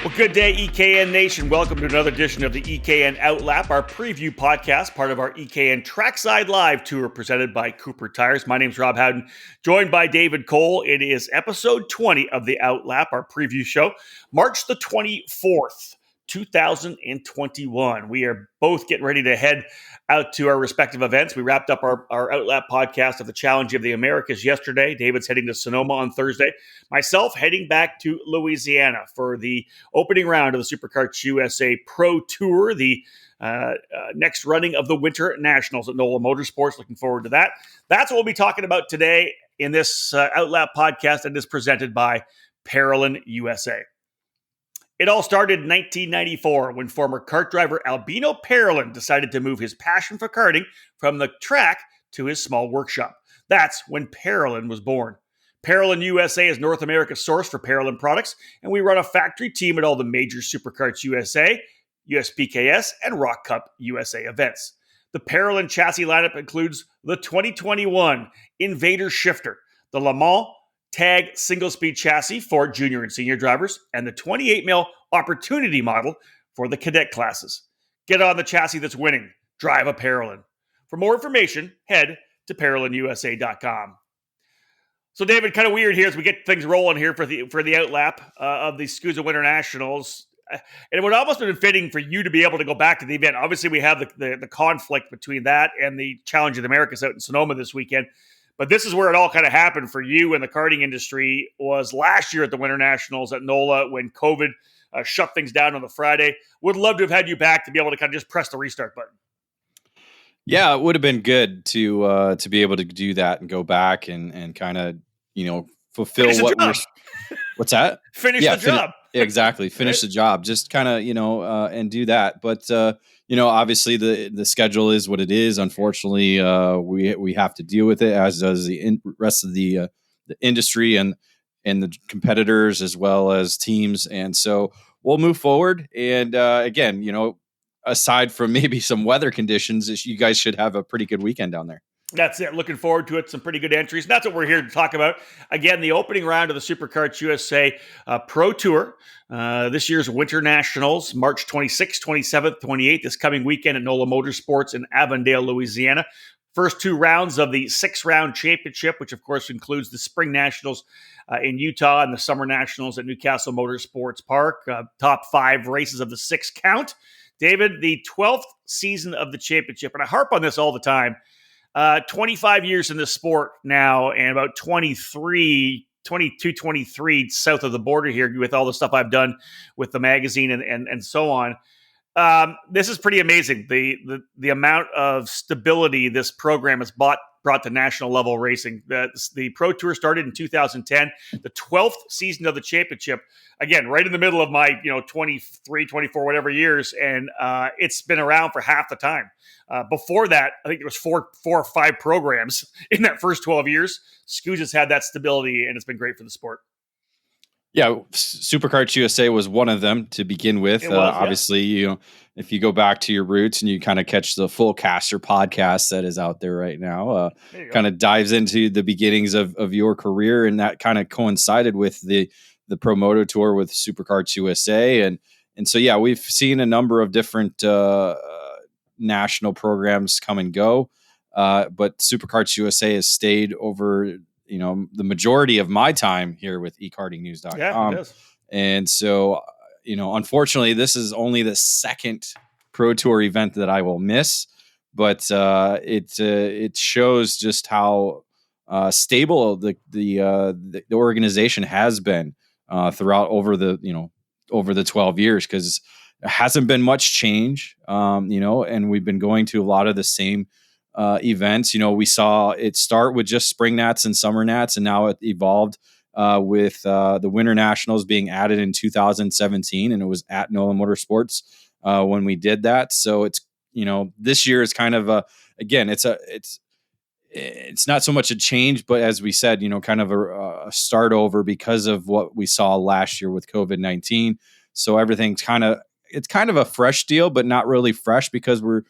Well, good day, EKN Nation. Welcome to another edition of the EKN OutLap, our preview podcast, part of our EKN Trackside Live tour presented by Cooper Tires. My name's Rob Howden, joined by David Cole. It is episode 20 of the OutLap, our preview show, March the 24th, 2021. We are both getting ready to head out to our respective events. We wrapped up our OutLap podcast of the Challenge of the Americas yesterday. David's heading to Sonoma on Thursday. Myself heading back to Louisiana for the opening round of the Superkarts USA Pro Tour, the next running of the WinterNationals at NOLA Motorsports. Looking forward to that. That's what we'll be talking about today in this OutLap podcast that is presented by Parolin USA. It all started in 1994 when former kart driver Albino Parolin decided to move his passion for karting from the track to his small workshop. That's when Parolin was born. Parolin USA is North America's source for Parolin products, and we run a factory team at all the major Superkarts USA, USPKS, and Rock Cup USA events. The Parolin chassis lineup includes the 2021 Invader Shifter, the Le Mans Tag single-speed chassis for junior and senior drivers, and the 28mm Opportunity model for the cadet classes. Get on the chassis that's winning. Drive a Parolin. For more information, head to ParolinUSA.com. So, David, kind of weird here as we get things rolling here for the OutLap of the SCUSA WinterNationals. And it would almost have been fitting for you to be able to go back to the event. Obviously, we have the conflict between that and the Challenge of the Americas out in Sonoma this weekend. But this is where it all kind of happened for you in the karting industry, was last year at the WinterNationals at NOLA when COVID shut things down on the Friday. Would love to have had you back to be able to kind of just press the restart button. Yeah, it would have been good to be able to do that and go back and kind of, fulfill what we're... What's that? Finish the job. Exactly. Finish the job. Just kind of, and do that. But, obviously the schedule is what it is. Unfortunately, we have to deal with it, as does the rest of the industry and the competitors as well as teams. And so we'll move forward. And again, aside from maybe some weather conditions, you guys should have a pretty good weekend down there. That's it. Looking forward to it. Some pretty good entries. That's what we're here to talk about. Again, the opening round of the Superkarts USA Pro Tour. This year's WinterNationals, March 26th, 27th, 28th, this coming weekend at NOLA Motorsports in Avondale, Louisiana. First two rounds of the 6-round championship, which of course includes the Spring Nationals in Utah and the Summer Nationals at Newcastle Motorsports Park. Top 5 races of the 6 count. David, the 12th season of the championship, and I harp on this all the time, 25 years in this sport now, and about 22, 23 south of the border here with all the stuff I've done with the magazine and so on. This is pretty amazing. The amount of stability this program has brought to national level racing. The Pro Tour started in 2010, the 12th season of the championship. Again, right in the middle of my 23, 24, whatever years, and it's been around for half the time. Before that, I think there was four or five programs in that first 12 years. SCUSA's had that stability, and it's been great for the sport. Yeah, Superkarts USA was one of them to begin with. Obviously, if you go back to your roots and you kind of catch the Full Caster podcast that is out there right now, kind of dives into the beginnings of your career, and that kind of coincided with the Pro Moto Tour with Superkarts USA, and so yeah, we've seen a number of different national programs come and go, but Superkarts USA has stayed over the majority of my time here with ekartingnews.com. Yeah, it is. And so, unfortunately, this is only the second Pro Tour event that I will miss, but it shows just how stable the organization has been throughout over the 12 years, because there hasn't been much change, and we've been going to a lot of the same events. We saw it start with just spring nats and summer nats, and now it evolved with the WinterNationals being added in 2017, and it was at NOLA Motorsports when we did that. So it's this year is kind of it's not so much a change, but as we said, kind of a start over because of what we saw last year with COVID-19. So everything's it's kind of a fresh deal, but not really fresh, because we're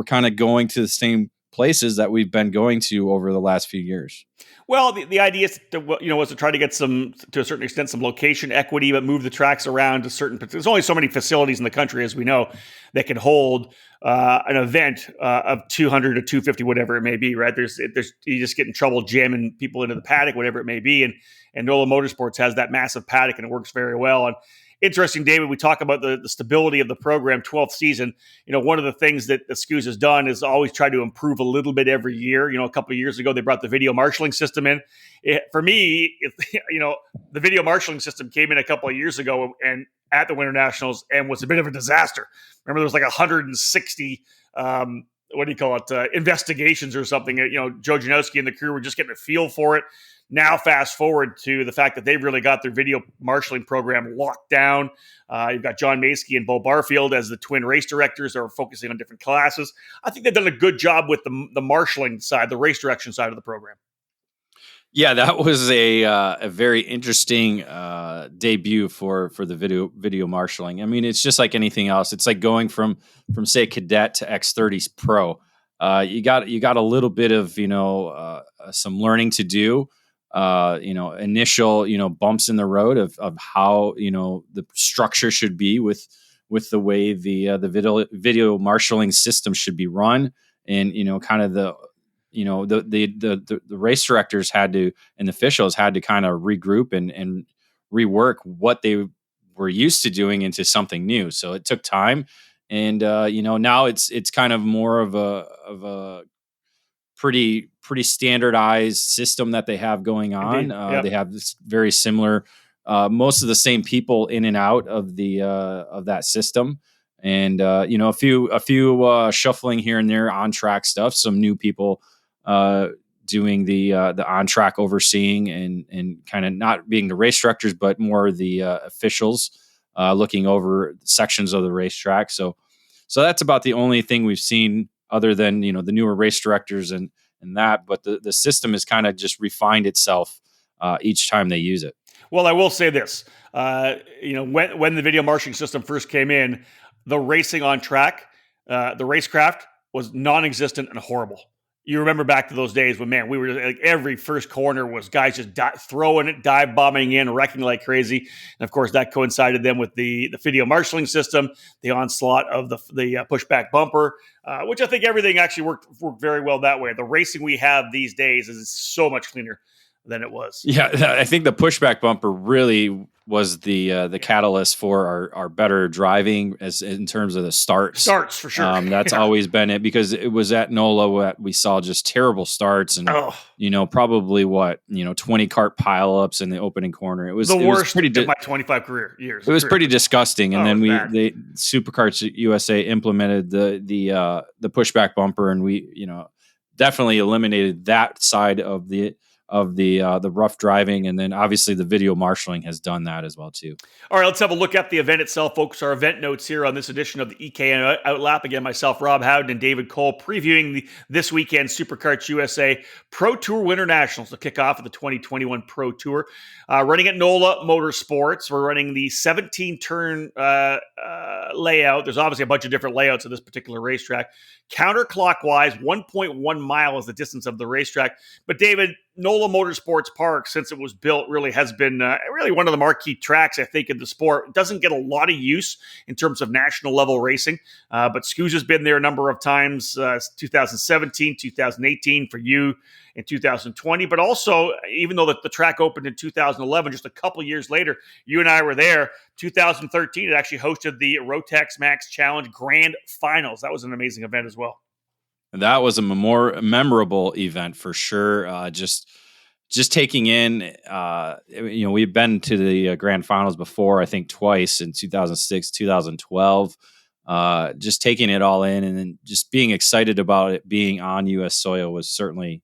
kind of going to the same places that we've been going to over the last few years. Well, the idea is was to try to get to a certain extent, some location equity, but move the tracks around to certain. There's only so many facilities in the country, as we know, that can hold an event of 200 to 250, whatever it may be. Right? There's you just get in trouble jamming people into the paddock, whatever it may be, and NOLA Motorsports has that massive paddock, and it works very well. And interesting, David, we talk about the stability of the program, 12th season. One of the things that the SCUS has done is always try to improve a little bit every year. A couple of years ago, they brought the video marshaling system in. For me, the video marshaling system came in a couple of years ago and at the WinterNationals and was a bit of a disaster. Remember, there was like 160 investigations or something. Joe Janowski and the crew were just getting a feel for it. Now, fast forward to the fact that they've really got their video marshaling program locked down. You've got John Maskey and Bo Barfield as the twin race directors are focusing on different classes. I think they've done a good job with the marshaling side, the race direction side of the program. Yeah, that was a very interesting debut for the video marshaling. I mean, it's just like anything else. It's like going from say cadet to X30 Pro. You got a little bit of some learning to do. Initial bumps in the road of how the structure should be with the way the video marshaling system should be run, and kind of the race directors had to, and the officials had to kind of regroup and rework what they were used to doing into something new. So it took time, and now it's kind of more of a pretty standardized system that they have going on. Yep. They have this very similar, most of the same people in and out of the of that system, and a few shuffling here and there on track stuff. Some new people doing the on track overseeing and kind of not being the race directors, but more the officials looking over sections of the racetrack. So that's about the only thing we've seen, other than the newer race directors and that. But the system has kind of just refined itself each time they use it. Well, I will say this: when the video marshaling system first came in, the racing on track, the racecraft was non-existent and horrible. You remember back to those days when, we were like every first corner was guys just throwing it, dive bombing in, wrecking like crazy. And of course, that coincided then with the video marshaling system, the onslaught of the pushback bumper, which I think everything actually worked very well that way. The racing we have these days is so much cleaner than it was. Yeah, I think the pushback bumper really was the catalyst for our better driving as in terms of the starts. Starts for sure. That's always been it, because it was at NOLA that we saw just terrible starts and probably 20 cart pileups in the opening corner. It was the worst pretty of my 25 career years. It was pretty disgusting. And then the Superkarts USA implemented the pushback bumper, and we definitely eliminated that side of the rough driving, and then obviously the video marshaling has done that as well too. All right, let's have a look at the event itself, folks. Our event notes here on this edition of the EKN OutLap. Again, myself, Rob Howden, and David Cole previewing this weekend Superkarts USA Pro Tour WinterNationals to kick off of the 2021 Pro Tour. Running at NOLA Motorsports, we're running the 17-turn layout. There's obviously a bunch of different layouts of this particular racetrack. Counterclockwise, 1.1 mile is the distance of the racetrack. But David, NOLA Motorsports Park, since it was built, really has been really one of the marquee tracks, I think, in the sport. It doesn't get a lot of use in terms of national level racing, but SCUS has been there a number of times, 2017, 2018 for you, in 2020. But also, even though the track opened in 2011, just a couple years later, you and I were there. 2013, it actually hosted the Rotax Max Challenge Grand Finals. That was an amazing event as well. That was a more memorable event for sure. Just taking in, we've been to the grand finals before, I think twice in 2006, 2012. Just taking it all in and then just being excited about it being on U.S. soil was certainly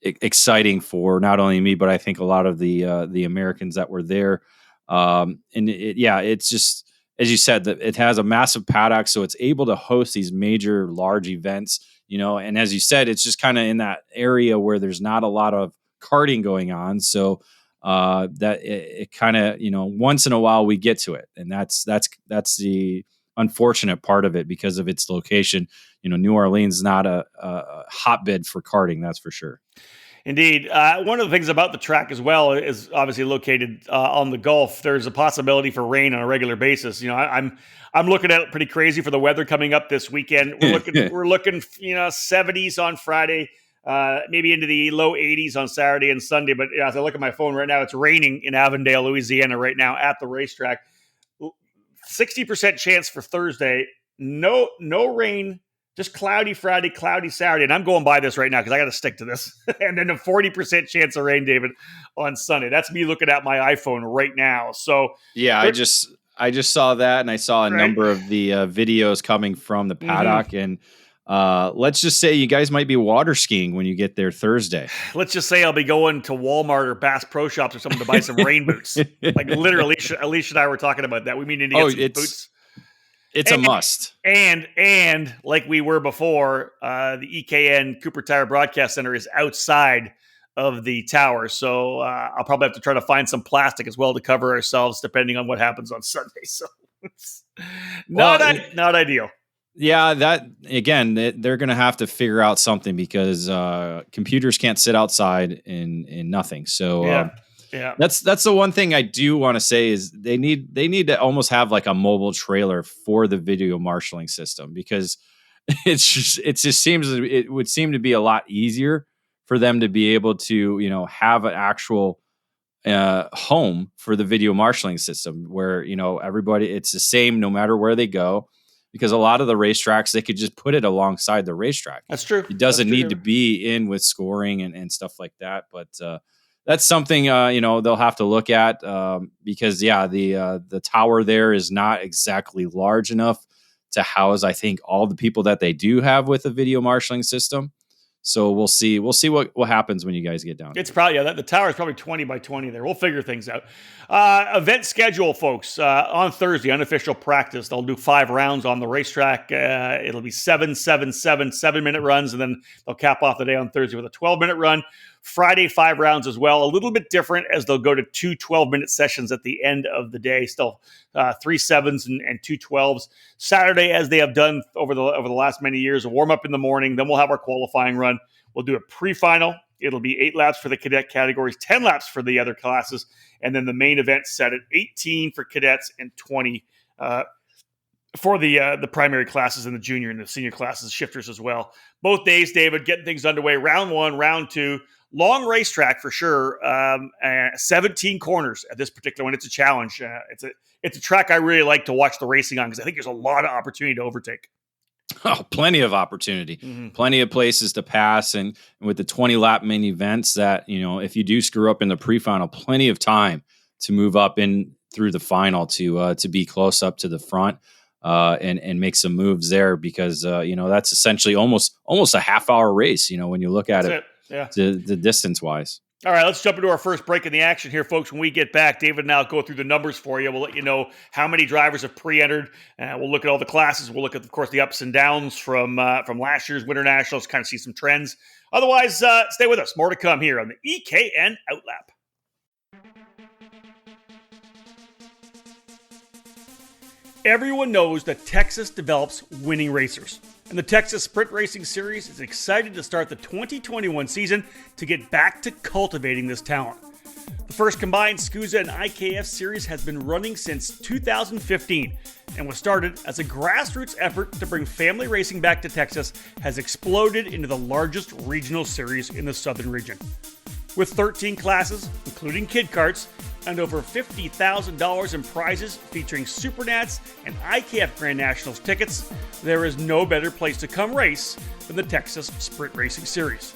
exciting for not only me, but I think a lot of the Americans that were there. It's just, as you said, that it has a massive paddock, so it's able to host these major, large events, and as you said, it's just kind of in that area where there's not a lot of karting going on. So that it kind of, once in a while we get to it. And that's the unfortunate part of it because of its location. New Orleans is not a hotbed for karting, that's for sure. Indeed. One of the things about the track as well is obviously located on the Gulf. There's a possibility for rain on a regular basis. I'm looking at it pretty crazy for the weather coming up this weekend. We're looking 70s on Friday, maybe into the low 80s on Saturday and Sunday. But as I look at my phone right now, it's raining in Avondale, Louisiana right now at the racetrack. 60% chance for Thursday. No rain. Just cloudy Friday, cloudy Saturday. And I'm going by this right now because I got to stick to this. And then a 40% chance of rain, David, on Sunday. That's me looking at my iPhone right now. So yeah, I just saw that, and I saw a number of the videos coming from the paddock. And let's just say you guys might be water skiing when you get there Thursday. Let's just say I'll be going to Walmart or Bass Pro Shops or something to buy some rain boots. Like literally, Alicia and I were talking about that. We need to get some boots. It's a must. And like we were before, the EKN Cooper Tire Broadcast Center is outside of the tower. So I'll probably have to try to find some plastic as well to cover ourselves depending on what happens on Sunday. So it's not ideal. Yeah, that again, they're going to have to figure out something because computers can't sit outside in nothing. So yeah, that's the one thing I do want to say is they need to almost have like a mobile trailer for the video marshaling system, because it just seems it would seem to be a lot easier for them to be able to have an actual home for the video marshaling system where everybody, it's the same no matter where they go. Because a lot of the racetracks, they could just put it alongside the racetrack. That's true. It doesn't need to be in with scoring and stuff like that. But that's something they'll have to look at because the tower there is not exactly large enough to house, I think, all the people that they do have with a video marshaling system. So we'll see what happens when you guys get down. It's probably the tower is probably 20 by 20 there. We'll figure things out. Event schedule, folks. On Thursday, unofficial practice. They'll do 5 rounds on the racetrack. It'll be 7-minute runs, and then they'll cap off the day on Thursday with a 12-minute run. Friday, 5 rounds as well. A little bit different as they'll go to 2 12-minute sessions at the end of the day. Still 3 7s and 2 12s. Saturday, as they have done over the last many years, a warm-up in the morning. Then we'll have our qualifying run. We'll do a pre-final. It'll be 8 laps for the cadet categories, 10 laps for the other classes, and then the main event set at 18 for cadets and 20 for the primary classes and the junior and the senior classes, shifters as well. Both days, David, getting things underway. Round 1, round 2. Long racetrack for sure. 17 corners at this particular one. It's a challenge. It's a track I really like to watch the racing on because I think there's a lot of opportunity to overtake. Oh, plenty of opportunity, plenty of places to pass. And with the 20 lap main events that, if you do screw up in the pre-final, plenty of time to move up in through the final to be close up to the front and make some moves there because, that's essentially almost a half-hour race, when you look at it. Yeah. The distance wise. All right, let's jump into our first break in the action here, folks. When we get back, David and I will go through the numbers for you. We'll let you know how many drivers have pre-entered. We'll look at all the classes. We'll look at, of course, the ups and downs from last year's WinterNationals, kind of see some trends. Otherwise, stay with us. More to come here on the EKN OutLap. Everyone knows that Texas develops winning racers. And the Texas Sprint Racing Series is excited to start the 2021 season to get back to cultivating this talent. The first combined SCUSA and IKF series has been running since 2015 and was started as a grassroots effort to bring family racing back to Texas, has exploded into the largest regional series in the southern region. With 13 classes, including kid karts, and over $50,000 in prizes featuring Supernats and IKF Grand Nationals tickets, there is no better place to come race than the Texas Sprint Racing Series.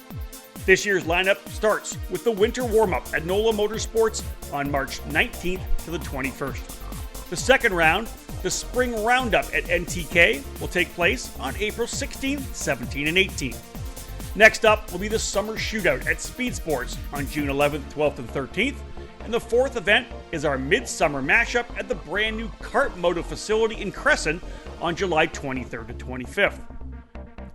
This year's lineup starts with the winter warm-up at NOLA Motorsports on March 19th to the 21st. The second round, the spring roundup at NTK, will take place on April 16th, 17th, and 18th. Next up will be the summer shootout at Speed Sports on June 11th, 12th, and 13th. And the fourth event is our midsummer mashup at the brand new Kart Moto facility in Crescent on July 23rd to 25th.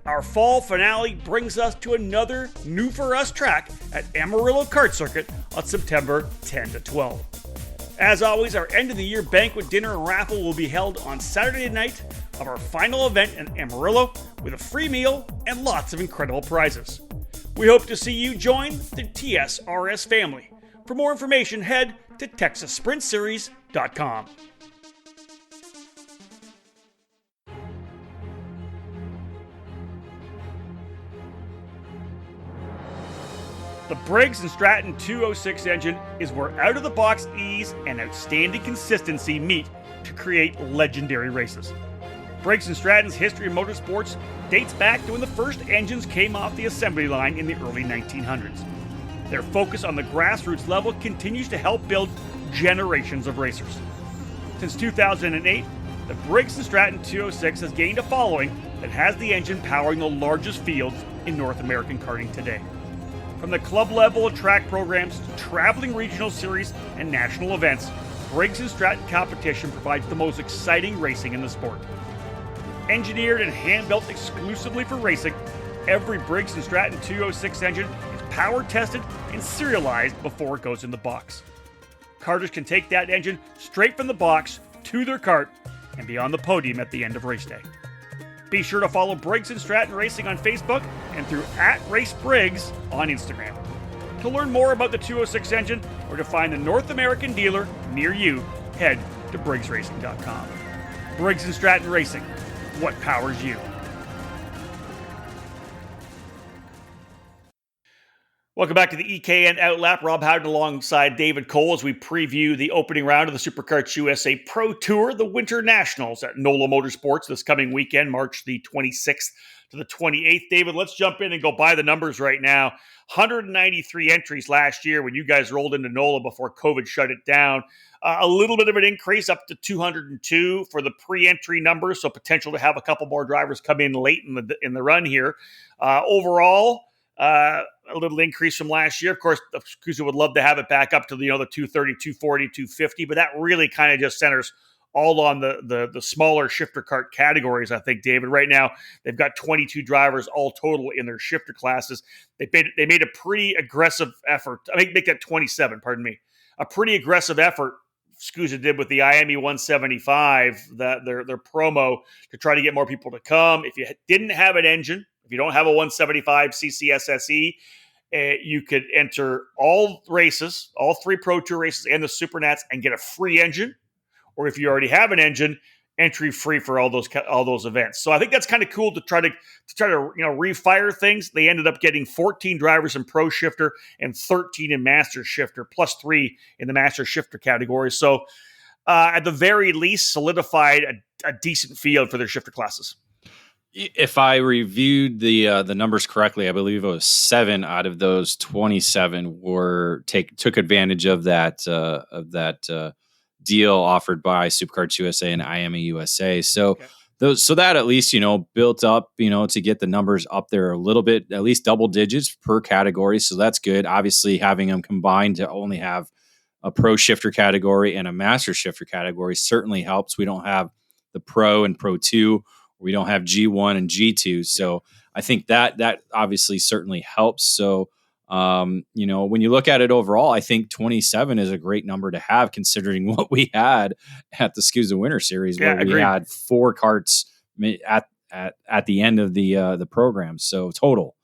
Our fall finale brings us to another new for us track at Amarillo Kart Circuit on September 10 to 12. As always, our end of the year banquet dinner and raffle will be held on Saturday night of our final event in Amarillo with a free meal and lots of incredible prizes. We hope to see you join the TSRS family. For more information, head to TexasSprintSeries.com. The Briggs & Stratton 206 engine is where out-of-the-box ease and outstanding consistency meet to create legendary races. Briggs & Stratton's history in motorsports dates back to when the first engines came off the assembly line in the early 1900s. Their focus on the grassroots level continues to help build generations of racers. Since 2008, the Briggs & Stratton 206 has gained a following that has the engine powering the largest fields in North American karting today. From the club level track programs to traveling regional series and national events, Briggs & Stratton competition provides the most exciting racing in the sport. Engineered and hand-built exclusively for racing, every Briggs & Stratton 206 engine is power tested and serialized before it goes in the box. Karters can take that engine straight from the box to their kart and be on the podium at the end of race day. Be sure to follow Briggs & Stratton Racing on Facebook and through @RaceBriggs on Instagram. To learn more about the 206 engine or to find the North American dealer near you, head to BriggsRacing.com. Briggs & Stratton Racing, what powers you? Welcome back to the EKN OutLap. Rob Howden alongside David Cole as we preview the opening round of the Superkarts USA Pro Tour, the WinterNationals at NOLA Motorsports this coming weekend, March the 26th to the 28th. David, let's jump in and go by the numbers right now. 193 entries last year when you guys rolled into NOLA before COVID shut it down. A little bit of an increase up to 202 for the pre-entry numbers, so potential to have a couple more drivers come in late in the run here. Overall, a little increase from last year. Of course, the SCUSA would love to have it back up to the 230, 240, 250, but that really kind of just centers all on the smaller shifter kart categories, I think, David. Right now, they've got 22 drivers all total in their shifter classes. They made a pretty aggressive effort. I mean, make that 27, pardon me. A pretty aggressive effort SCUSA did with the IME 175, their promo to try to get more people to come. If you didn't have an engine, if you don't have a 175cc SSE, you could enter all races, all 3 Pro Tour races and the Supernats and get a free engine. Or if you already have an engine, entry free for all those events. So I think that's kind of cool to try to refire things. They ended up getting 14 drivers in Pro Shifter and 13 in Master Shifter, plus 3 in the Master Shifter category. So at the very least, solidified a decent field for their shifter classes. If I reviewed the numbers correctly, I believe it was 7 out of those 27 took advantage of that deal offered by Superkarts USA and IME USA. So that at least built up to get the numbers up there a little bit, at least double digits per category. So that's good. Obviously, having them combined to only have a Pro Shifter category and a Master Shifter category certainly helps. We don't have the Pro and Pro 2. We don't have G1 and G2. So I think that obviously certainly helps. So, when you look at it overall, I think 27 is a great number to have considering what we had at the SCUSA Winter Series, where we had 4 karts at the end of the program. So total.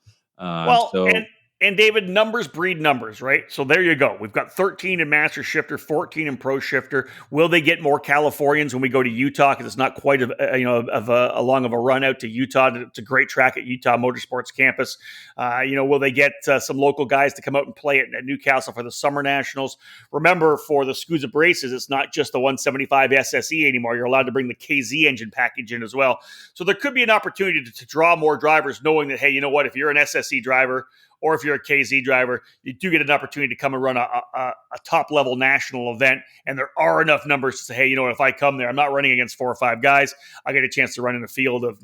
And David, numbers breed numbers, right? So there you go. We've got 13 in Master Shifter, 14 in Pro Shifter. Will they get more Californians when we go to Utah? Because it's not quite a long of a run out to Utah. It's a great track at Utah Motorsports Campus. Will they get some local guys to come out and play at Newcastle for the Summer Nationals? Remember, for the SCUSA braces, it's not just the 175 SSE anymore. You're allowed to bring the KZ engine package in as well. So there could be an opportunity to draw more drivers, knowing that, hey, you know what? If you're an SSE driver, or if you're a KZ driver, you do get an opportunity to come and run a top-level national event, and there are enough numbers to say, hey, if I come there, I'm not running against 4 or 5 guys. I get a chance to run in a field of,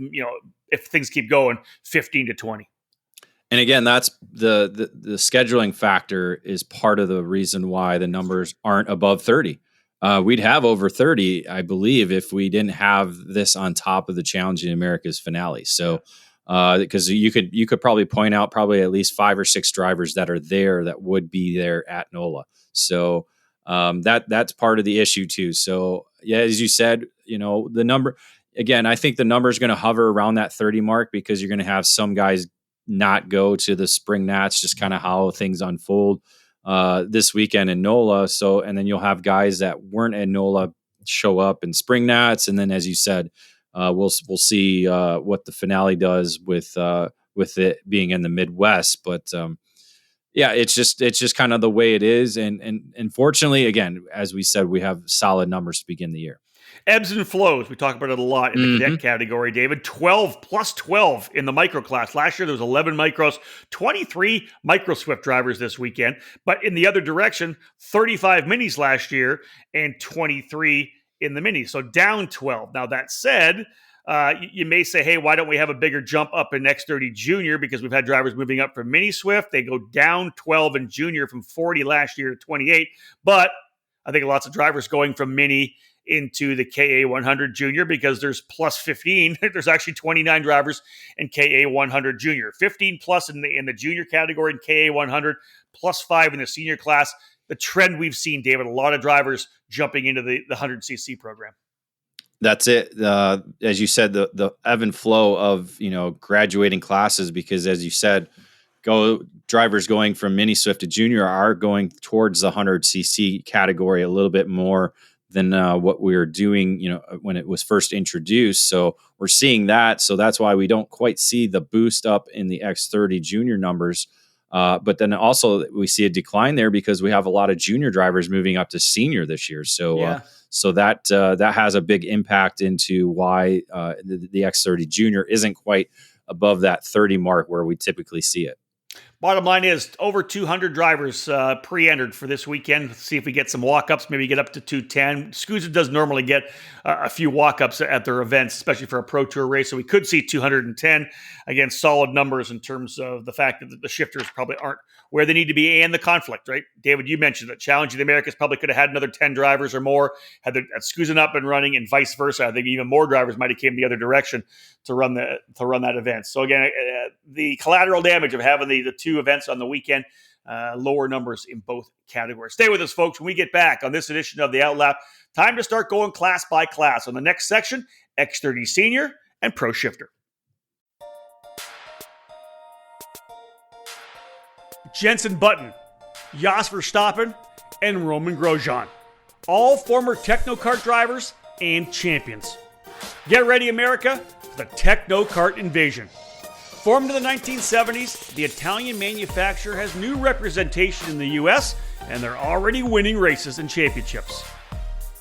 if things keep going, 15 to 20. And again, that's the scheduling factor is part of the reason why the numbers aren't above 30. We'd have over 30, I believe, if we didn't have this on top of the Challenging America's finale. So, because you could probably point out probably at least 5 or 6 drivers that are there that would be there at NOLA. So That's part of the issue too. So yeah, as you said, the number, again, I think the number is going to hover around that 30 mark because you're going to have some guys not go to the spring nats, just kind of how things unfold this weekend in NOLA. So, and then you'll have guys that weren't at NOLA show up in spring nats. And then, as you said, we'll see what the finale does with it being in the Midwest. But yeah, it's just kind of the way it is. And fortunately, again, as we said, we have solid numbers to begin the year. Ebbs and flows. We talk about it a lot in the cadet category, David. 12 plus 12 in the micro class. Last year, there was 11 micros, 23 micro Swift drivers this weekend. But in the other direction, 35 minis last year and 23 in the minis. So down 12. Now, that said, you may say, hey, why don't we have a bigger jump up in X30 Junior? Because we've had drivers moving up from mini Swift. They go down 12 in Junior from 40 last year to 28. But I think lots of drivers going from mini into the KA100 Junior because there's plus 15. There's actually 29 drivers in KA100 Junior. 15 plus in the junior category in KA100, plus 5 in the senior class. The trend we've seen, David, a lot of drivers jumping into the 100cc program. That's it. As you said, the ebb and flow of, graduating classes, because as you said, drivers going from mini Swift to junior are going towards the 100cc category a little bit more than what we were doing, when it was first introduced. So we're seeing that. So that's why we don't quite see the boost up in the X30 junior numbers. But then also we see a decline there because we have a lot of junior drivers moving up to senior this year. So, so that has a big impact into why the X30 junior isn't quite above that 30 mark where we typically see it. Bottom line is over 200 drivers pre-entered for this weekend. Let's see if we get some walk-ups, maybe get up to 210. SCUSA does normally get a few walk-ups at their events, especially for a Pro Tour race. So we could see 210. Again, solid numbers in terms of the fact that the shifters probably aren't where they need to be and the conflict, right? David, you mentioned that Challenge of the Americas probably could have had another 10 drivers or more had SCUSA up and running, and vice versa. I think even more drivers might have came the other direction to run that event. So again, the collateral damage of having the two events on the weekend, lower numbers in both categories. Stay with us, folks. When we get back on this edition of the OutLap, time to start going class by class. On the next section, X30 Senior and Pro Shifter. Jensen Button, Jos Verstappen, and Roman Grosjean, all former Technokart drivers and champions. Get ready, America, for the Technokart invasion. Formed in the 1970s, the Italian manufacturer has new representation in the U.S., and they're already winning races and championships.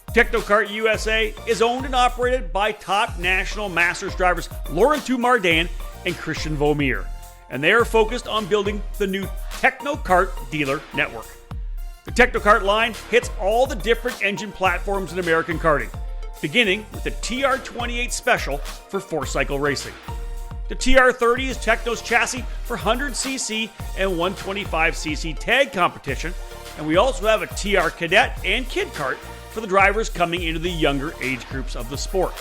Technokart USA is owned and operated by top national masters drivers Laurent Mardin and Christian Vaumier, and they are focused on building the new Technokart dealer network. The Technokart line hits all the different engine platforms in American karting, beginning with the TR28 Special for 4-cycle racing. The TR30 is Techno's chassis for 100cc and 125cc tag competition, and we also have a TR Cadet and Kid Kart for the drivers coming into the younger age groups of the sport.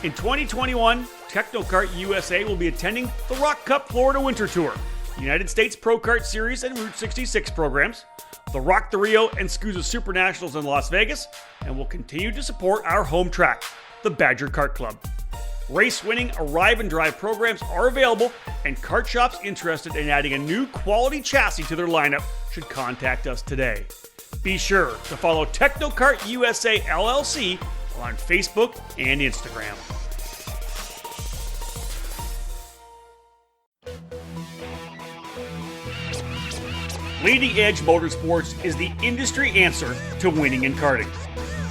In 2021, Technokart USA will be attending the Rock Cup Florida Winter Tour, United States Pro Kart Series and Route 66 programs, the Rock the Rio and SCUSA Supernationals in Las Vegas, and will continue to support our home track, the Badger Kart Club. Race-winning Arrive and Drive programs are available, and kart shops interested in adding a new quality chassis to their lineup should contact us today. Be sure to follow Technokart USA LLC on Facebook and Instagram. Leading Edge Motorsports is the industry answer to winning in karting.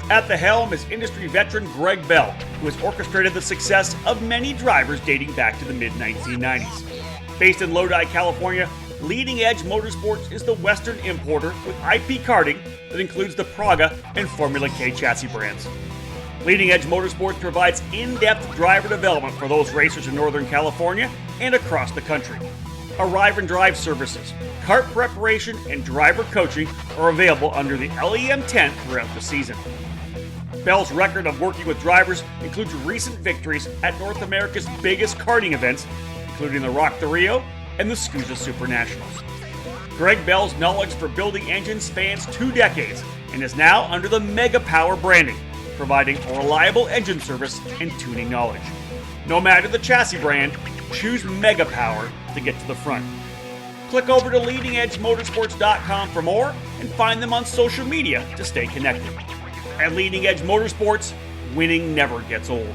At the helm is industry veteran Greg Bell, who has orchestrated the success of many drivers dating back to the mid-1990s. Based in Lodi, California, Leading Edge Motorsports is the Western importer with IP karting that includes the Praga and Formula K chassis brands. Leading Edge Motorsports provides in-depth driver development for those racers in Northern California and across the country. Arrive and Drive services, kart preparation, and driver coaching are available under the LEM tent throughout the season. Bell's record of working with drivers includes recent victories at North America's biggest karting events, including the Rock the Rio and the SCUSA Supernationals. Greg Bell's knowledge for building engines spans 2 decades and is now under the Mega Power branding, providing reliable engine service and tuning knowledge. No matter the chassis brand, choose Mega Power to get to the front. Click over to leadingedgemotorsports.com for more and find them on social media to stay connected. At Leading Edge Motorsports, winning never gets old.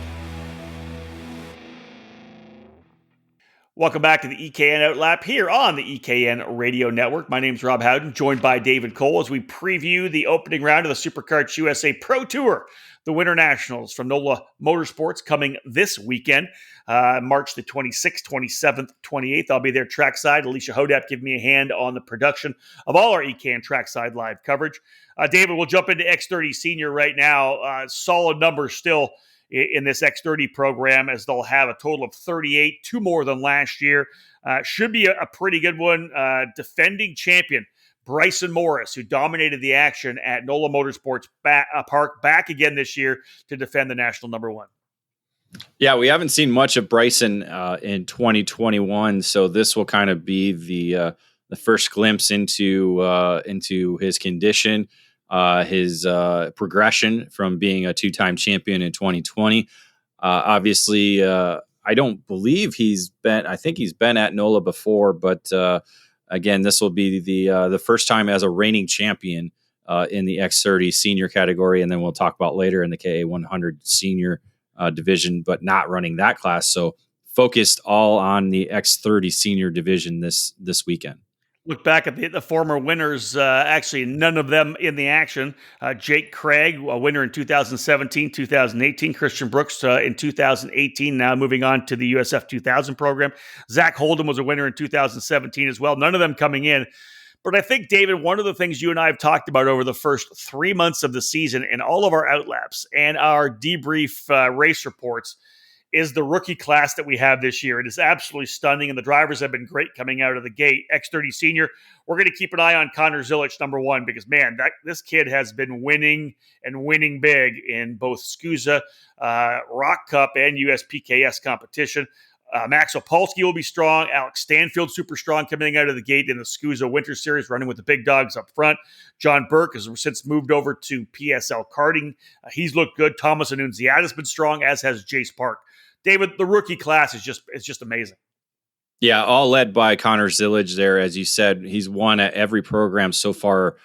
Welcome back to the EKN OutLap here on the EKN Radio Network. My name's Rob Howden, joined by David Cole as we preview the opening round of the Superkarts USA Pro Tour, the WinterNationals from NOLA Motorsports coming this weekend, March the 26th, 27th, 28th. I'll be there trackside. Alicia Hodap giving me a hand on the production of all our EKN Trackside live coverage. David, we'll jump into X30 Senior right now. Solid numbers still in this X30 program, as they'll have a total of 38, 2 more than last year. Should be a pretty good one. Defending champion Bryson Morris, who dominated the action at NOLA Motorsports Park, back again this year to defend the national number 1. Yeah, we haven't seen much of Bryson in 2021, so this will kind of be the first glimpse into his condition, his progression from being a 2-time champion in 2020. Obviously, I don't believe I think he's been at NOLA before, but again, this will be the first time as a reigning champion in the X30 senior category, and then we'll talk about later in the KA100 senior division, but not running that class. So focused all on the X30 senior division this weekend. Look back at the former winners, actually none of them in the action. Jake Craig, a winner in 2017, 2018. Christian Brooks in 2018, now moving on to the USF 2000 program. Zach Holden was a winner in 2017 as well. None of them coming in. But I think, David, one of the things you and I have talked about over the first 3 months of the season in all of our outlaps and our debrief race reports is the rookie class that we have this year. It is absolutely stunning, and the drivers have been great coming out of the gate. X30 Senior, we're going to keep an eye on Connor Zilic, number 1, because, man, this kid has been winning and winning big in both SCUSA, Rock Cup, and USPKS competition. Max Opolsky will be strong. Alex Stanfield, super strong coming out of the gate in the SCUSA Winter Series, running with the big dogs up front. John Burke has since moved over to PSL Karting. He's looked good. Thomas Annunziata's been strong, as has Jace Park. David, the rookie class is just amazing. Yeah, all led by Connor Zilic there. As you said, he's won at every program so far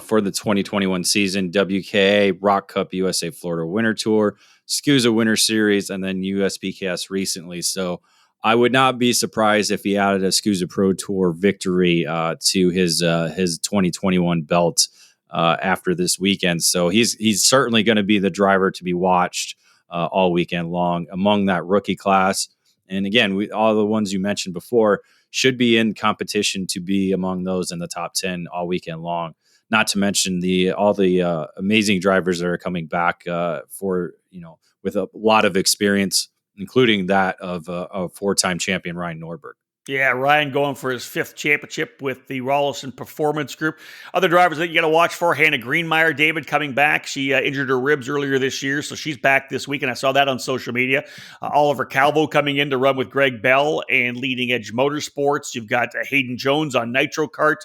for the 2021 season. WKA, Rock Cup, USA Florida Winter Tour, SCUSA Winter Series, and then USPKS recently. So I would not be surprised if he added a SCUSA Pro Tour victory to his 2021 belt after this weekend. So he's certainly going to be the driver to be watched all weekend long among that rookie class. And again, all the ones you mentioned before should be in competition to be among those in the top 10 all weekend long. Not to mention all the amazing drivers that are coming back with a lot of experience, including that of a 4-time champion Ryan Norberg. Yeah, Ryan going for his 5th championship with the Rollison Performance Group. Other drivers that you got to watch for, Hannah Greenmeyer, David, coming back. She injured her ribs earlier this year, so she's back this week, and I saw that on social media. Oliver Calvo coming in to run with Greg Bell and Leading Edge Motorsports. You've got Hayden Jones on Nitro Kart.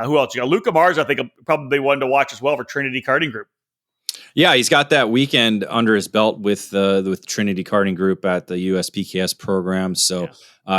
Who else? You got Luca Mars, I think, probably one to watch as well for Trinity Karting Group. Yeah, he's got that weekend under his belt with Trinity Karting Group at the USPKS program. So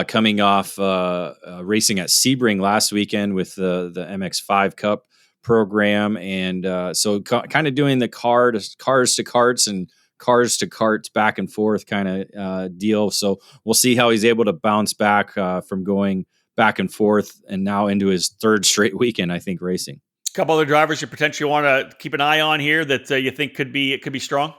coming off racing at Sebring last weekend with the MX5 Cup program. And so kind of doing the cars to karts and cars to karts back and forth kind of deal. So we'll see how he's able to bounce back from going back and forth and now into his 3rd straight weekend, I think, racing. A couple other drivers you potentially want to keep an eye on here that you think could be strong?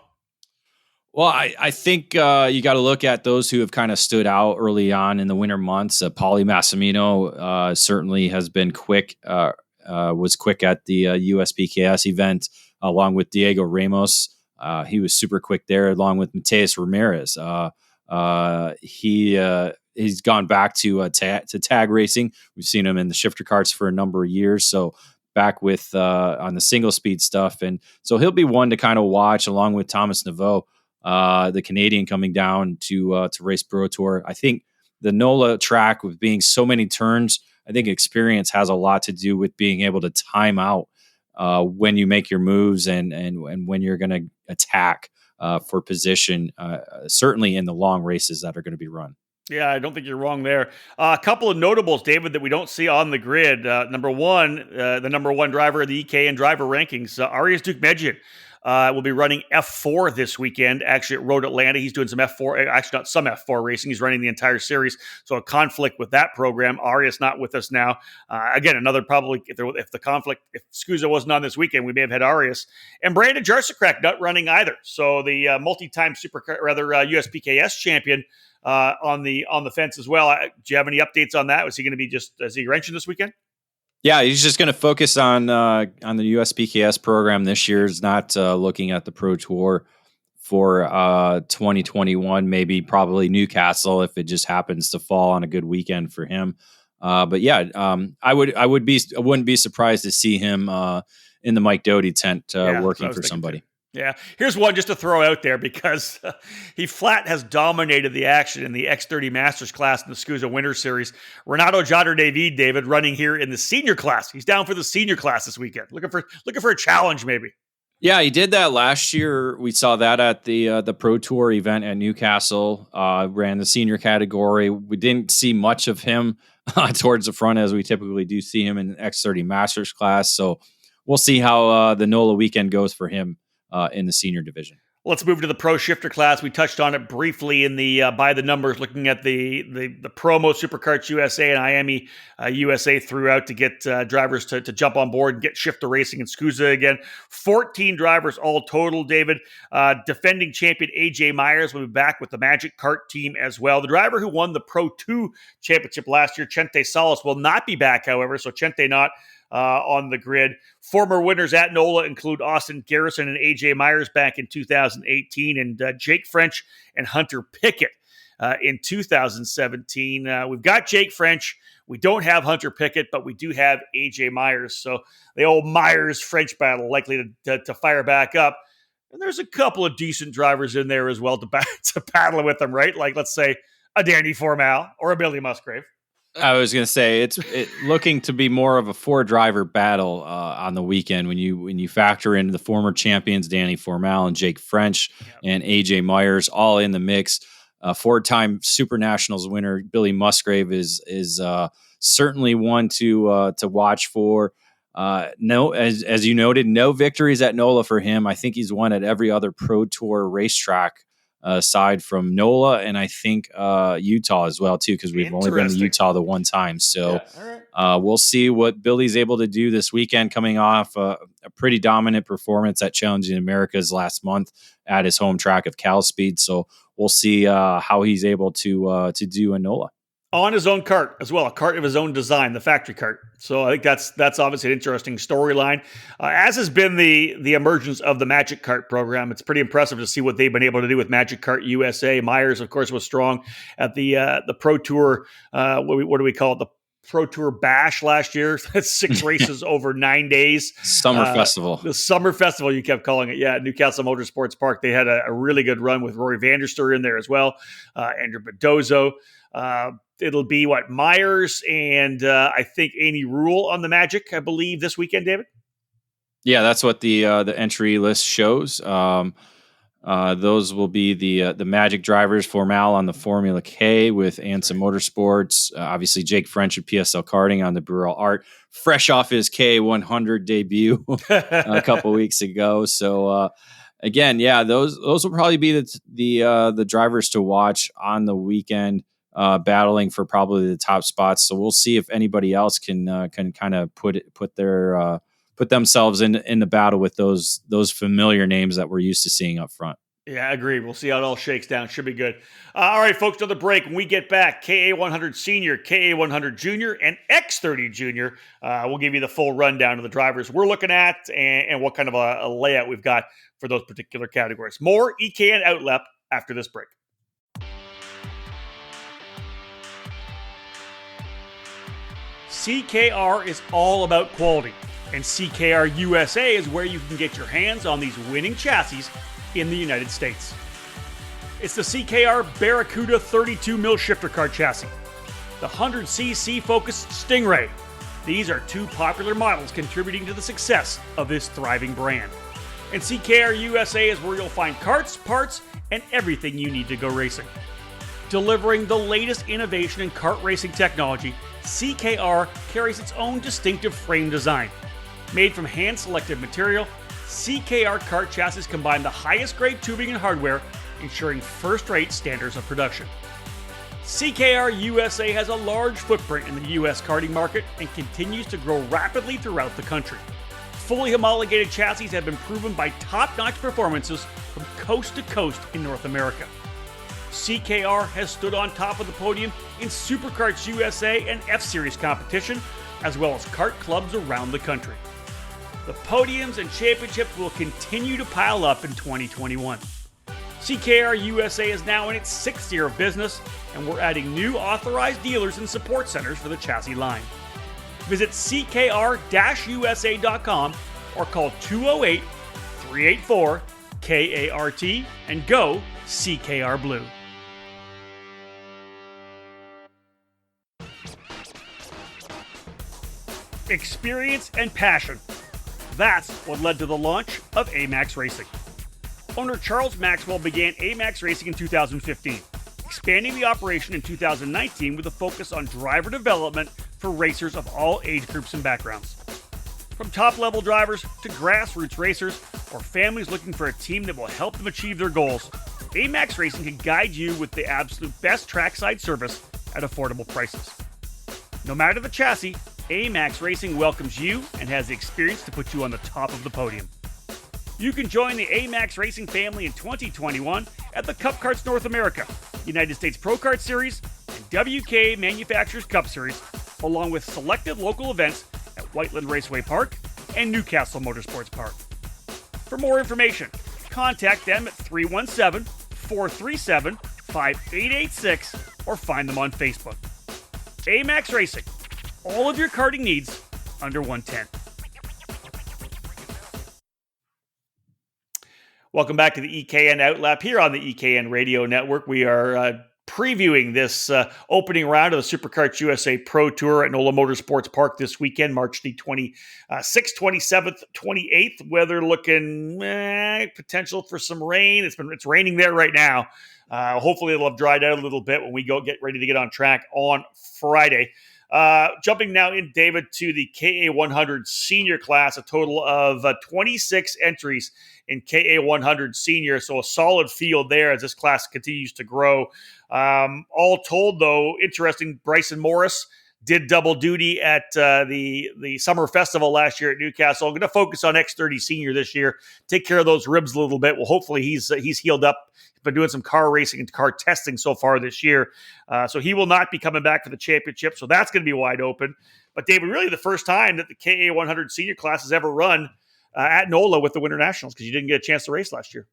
Well, I think you got to look at those who have kind of stood out early on in the winter months. Paulie Massimino certainly has been quick, was quick at the USPKS event, along with Diego Ramos. He was super quick there, along with Mateus Ramirez. He's gone back to tag racing. We've seen him in the shifter karts for a number of years. So back with on the single speed stuff. And so he'll be one to kind of watch, along with Thomas Naveau, the Canadian coming down to race Pro Tour. I think the NOLA track, with being so many turns, I think experience has a lot to do with being able to time out when you make your moves and when you're going to attack for position, certainly in the long races that are going to be run. Yeah, I don't think you're wrong there. A couple of notables, David, that we don't see on the grid. Number one, the number one driver of the EKN driver rankings, Arias Dukmedjian, will be running F4 this weekend. Actually, at Road Atlanta, he's doing some F4, actually not some F4 racing. He's running the entire series, so a conflict with that program. Arias not with us now. Again, another probably if Scusa wasn't on this weekend, we may have had Arias and Brandon Jarsakrak not running either. So the multi-time USPKS champion. On the fence as well. Do you have any updates on that? Was he going to be is he wrenching this weekend? Yeah, he's just going to focus on the USPKS program this year. Is not looking at the Pro Tour for 2021. Maybe probably Newcastle if it just happens to fall on a good weekend for him. But yeah, I wouldn't be surprised to see him in the Mike Doty tent working for somebody. Yeah, here's one just to throw out there because he flat has dominated the action in the X30 Masters class in the SCUSA Winter Series. Renato Jader David running here in the senior class. He's down for the senior class this weekend. Looking for a challenge maybe. Yeah, he did that last year. We saw that at the Pro Tour event at Newcastle. Ran the senior category. We didn't see much of him towards the front as we typically do see him in the X30 Masters class. So we'll see how the NOLA weekend goes for him in the senior division. Let's move to the pro shifter class. We touched on it briefly in the by the numbers, looking at the promo Superkarts USA and IAME USA throughout to get drivers to jump on board and get shifter racing in SCUSA again. 14 drivers all total, David. Defending champion AJ Myers will be back with the Magic Kart team as well. The driver who won the Pro 2 championship last year, Chente Salas, will not be back, however, so Chente not on the grid. Former winners at NOLA include Austin Garrison and AJ Myers back in 2018 and Jake French and Hunter Pickett in 2017. We've got Jake French. We don't have Hunter Pickett, but we do have AJ Myers. So the old Myers-French battle likely to fire back up. And there's a couple of decent drivers in there as well to battle with them, right? Like, let's say, a Danny Formal or a Billy Musgrave. I was going to say it's looking to be more of a 4-driver battle on the weekend when you factor in the former champions Danny Formal and Jake French and AJ Myers all in the mix. 4-time SuperNationals winner Billy Musgrave is certainly one to watch for. No, as you noted, no victories at NOLA for him. I think he's won at every other Pro Tour racetrack aside from NOLA, and I think Utah as well too, because we've only been to Utah the one time. So we'll see what Billy's able to do this weekend, coming off a pretty dominant performance at Challenging Americas last month at his home track of Cal Speed. So we'll see how he's able to do in NOLA. On his own kart as well, a kart of his own design, the factory kart. So I think that's obviously an interesting storyline. As has been the emergence of the Magic Kart program, it's pretty impressive to see what they've been able to do with Magic Kart USA. Myers, of course, was strong at the Pro Tour. What do we call it? The Pro Tour Bash last year. That's 6 races over 9 days. Summer festival. The summer festival, you kept calling it. Yeah, at Newcastle Motorsports Park. They had a really good run with Rory Vanderster in there as well. Andrew Bedozo. It'll be Myers and I think Amy Rule on the Magic, I believe, this weekend, David. Yeah, that's what the entry list shows. Those will be the Magic drivers. Formal on the Formula K with Ansa Motorsports. Obviously, Jake French at PSL Karting on the Burrell Art, fresh off his K100 debut a couple weeks ago. So again, yeah, those will probably be the drivers to watch on the weekend. Battling for probably the top spots, so we'll see if anybody else can kind of put themselves in the battle with those familiar names that we're used to seeing up front. Yeah, I agree. We'll see how it all shakes down. Should be good. All right, folks, another break. When we get back, KA100 Senior, KA100 Junior, and X30 Junior. We'll give you the full rundown of the drivers we're looking at and what kind of a layout we've got for those particular categories. More EKN OutLap after this break. CKR is all about quality, and CKR USA is where you can get your hands on these winning chassis in the United States. It's the CKR Barracuda 32 mil shifter kart chassis. the 100cc focused Stingray. These are two popular models contributing to the success of this thriving brand. And CKR USA is where you'll find karts, parts, and everything you need to go racing. Delivering the latest innovation in kart racing technology, CKR carries its own distinctive frame design. Made from hand-selected material, CKR kart chassis combine the highest grade tubing and hardware, ensuring first-rate standards of production. CKR USA has a large footprint in the U.S. karting market and continues to grow rapidly throughout the country. Fully homologated chassis have been proven by top-notch performances from coast to coast in North America. CKR has stood on top of the podium in Superkarts USA and F-Series competition, as well as kart clubs around the country. The podiums and championships will continue to pile up in 2021. CKR USA is now in its 6th year of business, and we're adding new authorized dealers and support centers for the chassis line. Visit ckr-usa.com or call 208-384-KART and go CKR Blue. Experience and passion. That's what led to the launch of AMAX Racing. Owner Charles Maxwell began AMAX Racing in 2015, expanding the operation in 2019 with a focus on driver development for racers of all age groups and backgrounds. From top-level drivers to grassroots racers or families looking for a team that will help them achieve their goals, AMAX Racing can guide you with the absolute best trackside service at affordable prices. No matter the chassis, AMAX Racing welcomes you and has the experience to put you on the top of the podium. You can join the AMAX Racing family in 2021 at the Cup Karts North America, United States Pro Kart Series, and WK Manufacturers Cup Series, along with selected local events at Whiteland Raceway Park and Newcastle Motorsports Park. For more information, contact them at 317-437-5886 or find them on Facebook. AMAX Racing, all of your karting needs under 110. Welcome back to the EKN OutLap here on the EKN Radio Network. We are previewing this opening round of the Superkarts USA Pro Tour at NOLA Motorsports Park this weekend, March the 26th, 27th, 28th. Weather looking potential for some rain. It's raining there right now. Hopefully it'll have dried out a little bit when we get ready to get on track on Friday. Jumping now in, David, to the KA100 senior class, a total of 26 entries in KA100 senior, so a solid field there as this class continues to grow. All told, though, interesting, Bryson Morris did double duty at the summer festival last year at Newcastle. I'm going to focus on X30 senior this year, take care of those ribs a little bit. Well, hopefully he's healed up. He's been doing some car racing and car testing so far this year. So he will not be coming back for the championship. So that's going to be wide open. But David, really the first time that the KA100 senior class has ever run at NOLA with the WinterNationals, because you didn't get a chance to race last year.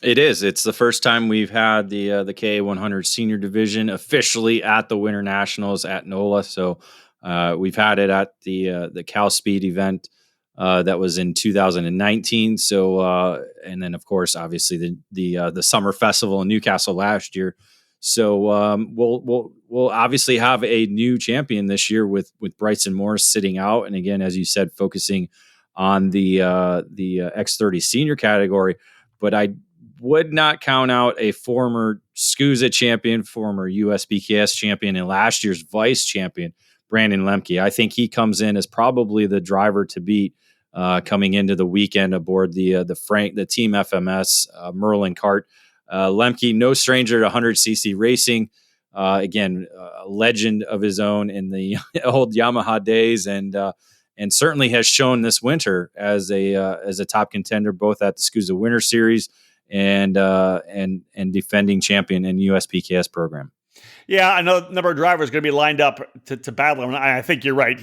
It is. It's the first time we've had the KA100 senior division officially at the WinterNationals at NOLA. So we've had it at the Cal Speed event that was in 2019. So and then of course, obviously the summer festival in Newcastle last year. So we'll obviously have a new champion this year with Bryson Morris sitting out, and again, as you said, focusing on the X30 senior category. But I would not count out a former SCUSA champion, former USBKS champion, and last year's vice champion, Brandon Lemke. I think he comes in as probably the driver to beat coming into the weekend aboard the Team FMS Merlin kart. Lemke, no stranger to 100cc racing. Again, a legend of his own in the old Yamaha days, and certainly has shown this winter as a top contender, both at the SCUSA Winter Series and defending champion in USPKS program. Yeah, I know a number of drivers are going to be lined up to battle him. I think you're right.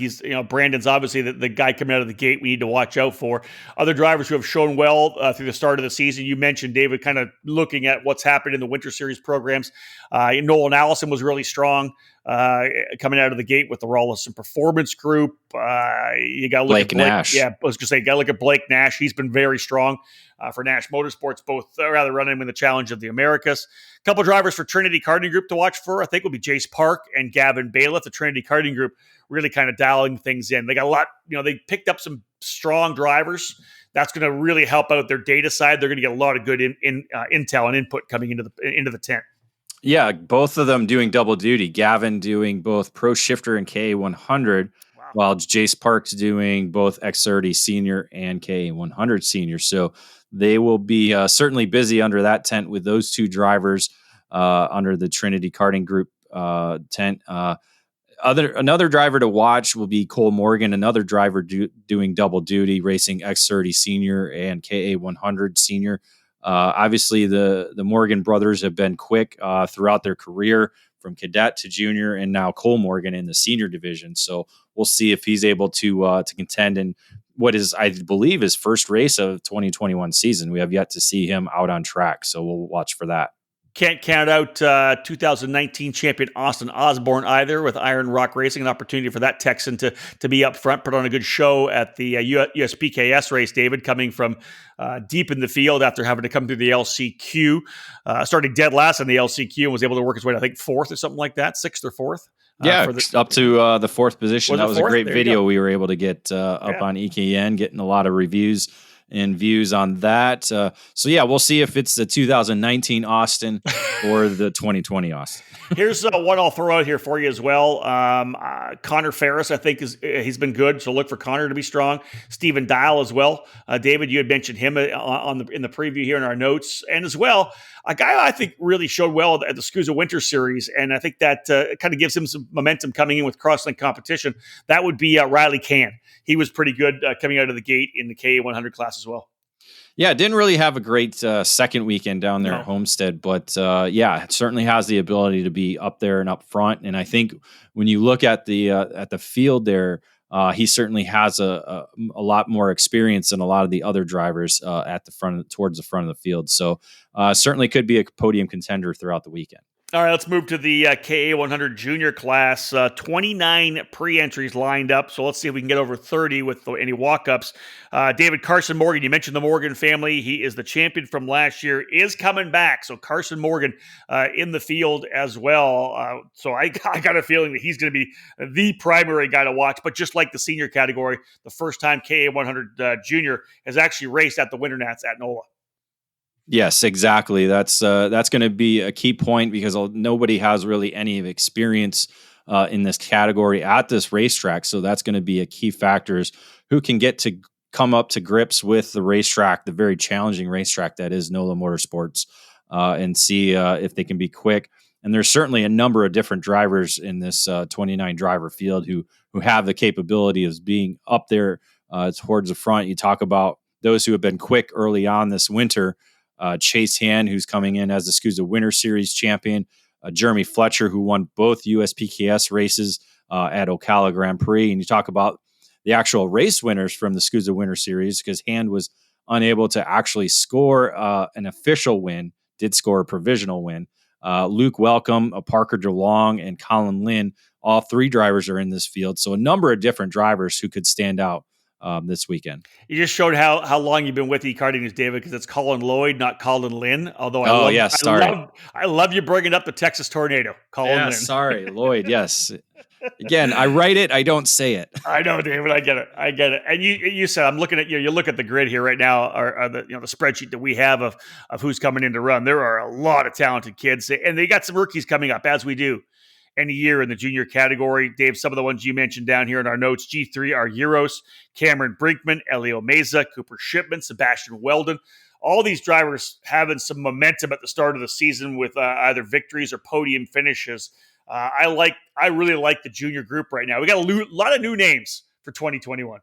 Brandon's obviously the guy coming out of the gate we need to watch out for. Other drivers who have shown well through the start of the season. You mentioned, David, kind of looking at what's happened in the Winter Series programs. Nolan Allison was really strong. coming out of the gate with the Rawlinson Performance Group. You got to look Blake at Blake Nash. Yeah, I was going to say, got to look at Blake Nash. He's been very strong for Nash Motorsports, both rather running in the Challenge of the Americas. A couple drivers for Trinity Karting Group to watch for, I think, will be Jace Park and Gavin Bailiff. The Trinity Karting Group really kind of dialing things in. They got a lot, they picked up some strong drivers. That's going to really help out their data side. They're going to get a lot of good intel and input coming into the tent. Yeah, both of them doing double duty. Gavin doing both Pro Shifter and K100, while Jace Park's doing both X30 Senior and K100 Senior. So they will be certainly busy under that tent with those two drivers under the Trinity Karting Group tent. Another driver to watch will be Cole Morgan, another driver doing double duty, racing X30 Senior and KA100 Senior. Obviously, the Morgan brothers have been quick throughout their career, from cadet to junior, and now Cole Morgan in the senior division. So we'll see if he's able to contend in what is, I believe, his first race of 2021 season. We have yet to see him out on track, so we'll watch for that. Can't count out 2019 champion Austin Osborne either, with Iron Rock Racing. An opportunity for that Texan to be up front, put on a good show at the USPKS race, David, coming from deep in the field after having to come through the LCQ. Starting dead last in the LCQ and was able to work his way to, I think, fourth or something like that, sixth or fourth. Up to the fourth position. That was a great video we were able to get up on EKN, getting a lot of reviews and views on that. So we'll see if it's the 2019 Austin or the 2020 Austin. Here's one I'll throw out here for you as well. Connor Ferris, I think, he's been good, so look for Connor to be strong. Stephen Dial as well. David, you had mentioned him in the preview here in our notes, and as well, a guy I think really showed well at the SCUSA Winter Series, and I think that kind of gives him some momentum coming in with crosslink competition. That would be Riley Can. He was pretty good coming out of the gate in the K100 class as well. Yeah, didn't really have a great second weekend down there at Homestead, but it certainly has the ability to be up there and up front. And I think when you look at the field there, he certainly has a lot more experience than a lot of the other drivers at the front, towards the front of the field. So certainly could be a podium contender throughout the weekend. All right, let's move to the KA100 junior class. 29 pre-entries lined up, so let's see if we can get over 30 with any walk-ups. David, Carson Morgan, you mentioned the Morgan family. He is the champion from last year, is coming back. So Carson Morgan in the field as well. So I got a feeling that he's going to be the primary guy to watch. But just like the senior category, the first time KA100 junior has actually raced at the WinterNats at NOLA. Yes, exactly. That's going to be a key point, because nobody has really any experience in this category at this racetrack. So that's going to be a key factor, is who can get to come up to grips with the racetrack, the very challenging racetrack that is NOLA Motorsports, and see if they can be quick. And there's certainly a number of different drivers in this 29 driver field who have the capability of being up there towards the front. You talk about those who have been quick early on this winter. Chase Hand, who's coming in as the SCUSA Winter Series champion, Jeremy Fletcher, who won both USPKS races at Ocala Grand Prix. And you talk about the actual race winners from the SCUSA Winter Series, because Hand was unable to actually score an official win, did score a provisional win. Luke Welcome, Parker DeLong, and Colin Lynn, all three drivers are in this field. So a number of different drivers who could stand out this weekend. You just showed how long you've been with E-Karting, David, because it's Colin Lloyd, not Colin Lynn. Although I love you bringing up the Texas Tornado, Colin Lynn. Sorry, Lloyd. Yes. Again, I write it, I don't say it. I know, David. I get it. And you said, I'm looking at you. You look at the grid here right now, or the the spreadsheet that we have of who's coming in to run. There are a lot of talented kids, and they got some rookies coming up, as we do any year in the junior category. Dave, some of the ones you mentioned down here in our notes: G3 are Euros, Cameron Brinkman, Elio Meza, Cooper Shipman, Sebastian Weldon. All these drivers having some momentum at the start of the season with either victories or podium finishes. I really like the junior group right now. We got a lot of new names for 2021.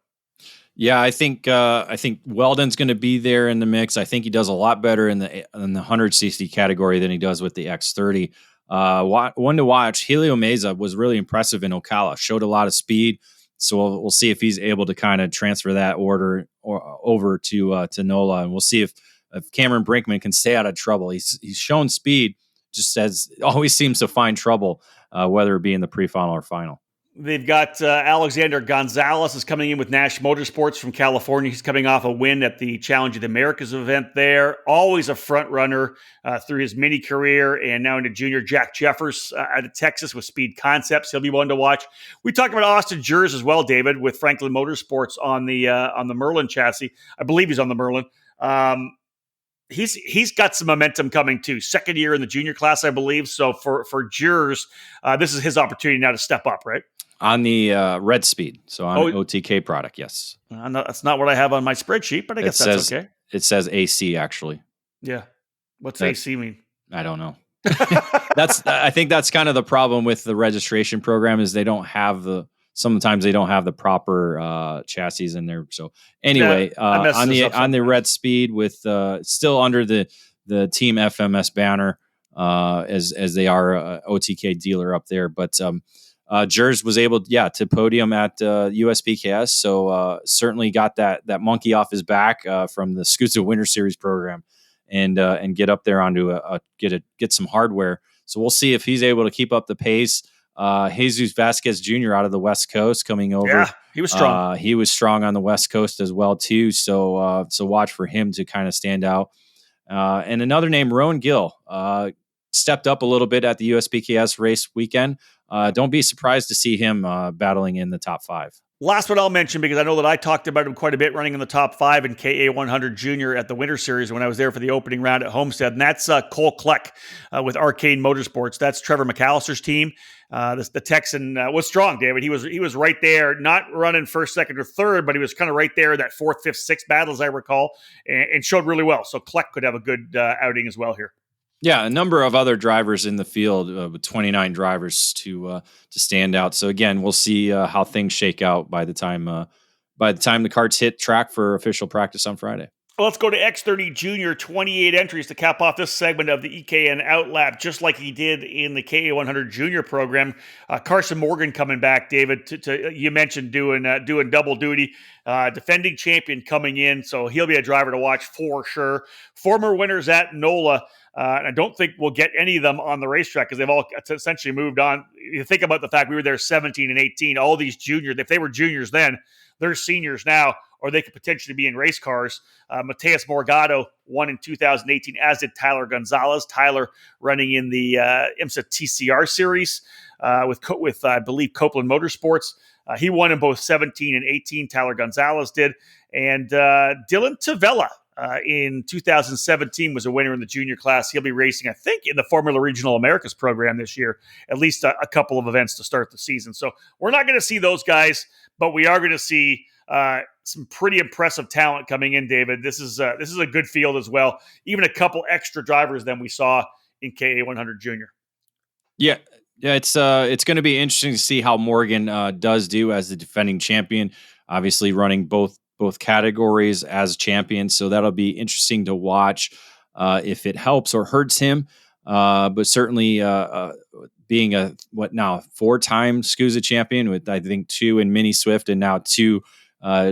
Yeah, I think Weldon's going to be there in the mix. I think he does a lot better in the 100cc category than he does with the X30. One to watch, Helio Meza was really impressive in Ocala, showed a lot of speed. So we'll see if he's able to kind of transfer that order over to NOLA, and we'll see if Cameron Brinkman can stay out of trouble. He's shown speed, just always seems to find trouble whether it be in the pre-final or final. They've got Alexander Gonzalez is coming in with Nash Motorsports from California. He's coming off a win at the Challenge of the Americas event there. Always a front runner through his mini career and now into junior. Jack Jeffers out of Texas with Speed Concepts. He'll be one to watch. We talked about Austin Jers as well, David, with Franklin Motorsports on the Merlin chassis. I believe he's on the Merlin. He's got some momentum coming too. Second year in the junior class, I believe. So for Jers, this is his opportunity now to step up, right? On the Red Speed, so on an OTK product, yes. That's not what I have on my spreadsheet, but I guess that's okay. It says AC, actually. Yeah. What's AC mean? I don't know. I think that's kind of the problem with the registration program is sometimes they don't have the proper chassis in there. So anyway, on the Red Speed with still under the Team FMS banner as they are a OTK dealer up there, but Jers was able, to podium at USPKS, so certainly got that monkey off his back from the SCUSA Winter Series program, and get up there onto get some hardware. So we'll see if he's able to keep up the pace. Jesus Vasquez Jr. out of the West Coast coming over. Yeah, he was strong. He was strong on the West Coast as well too. So watch for him to kind of stand out. And another name, Rowan Gill, stepped up a little bit at the USPKS race weekend. Don't be surprised to see him battling in the top 5. Last one I'll mention, because I know that I talked about him quite a bit running in the top 5 in KA 100 Junior at the Winter Series when I was there for the opening round at Homestead. And that's Cole Kleck with Arcade Motorsports. That's Trevor McAllister's team. The Texan was strong, David. He was right there, not running first, second, or third, but he was kind of right there, that 4th, 5th, 6th battle, as I recall, and showed really well. So Kleck could have a good outing as well here. Yeah, a number of other drivers in the field with 29 drivers to stand out. So again, we'll see how things shake out by the time the karts hit track for official practice on Friday. Well, let's go to X30 Junior, 28 entries to cap off this segment of the EKN OutLap, just like he did in the KA 100 Junior program. Carson Morgan coming back, David. You mentioned doing double duty. Defending champion coming in, so he'll be a driver to watch for sure. Former winners at NOLA. And I don't think we'll get any of them on the racetrack because they've all essentially moved on. You think about the fact we were there 17 and 18. All these juniors, if they were juniors then, they're seniors now, or they could potentially be in race cars. Mateus Morgado won in 2018, as did Tyler Gonzalez. Tyler running in the IMSA TCR series with I believe, Copeland Motorsports. He won in both 17 and 18. Tyler Gonzalez did. And Dylan Tavella in 2017 was a winner in the junior class. He'll be racing, I think, in the Formula Regional Americas program this year, at least a couple of events to start the season. So we're not going to see those guys, but we are going to see some pretty impressive talent coming in, David. This is a good field as well. Even a couple extra drivers than we saw in KA 100 Junior. Yeah, it's going to be interesting to see how Morgan does do as the defending champion. Obviously, running both categories as champion, so that'll be interesting to watch if it helps or hurts him. But certainly, being a 4-time SCUSA champion with I think 2 in Mini Swift and now 2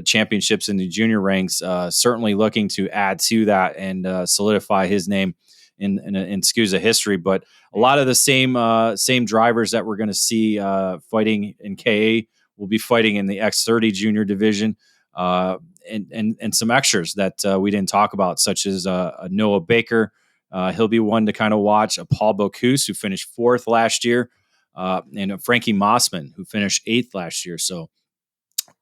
championships in the junior ranks, certainly looking to add to that and solidify his name in SCUSA history. But a lot of the same drivers that we're going to see fighting in KA will be fighting in the X30 junior division. And some extras that we didn't talk about, such as Noah Baker. He'll be one to kind of watch. Paul Bocuse, who finished 4th last year, and Frankie Mossman, who finished 8th last year. So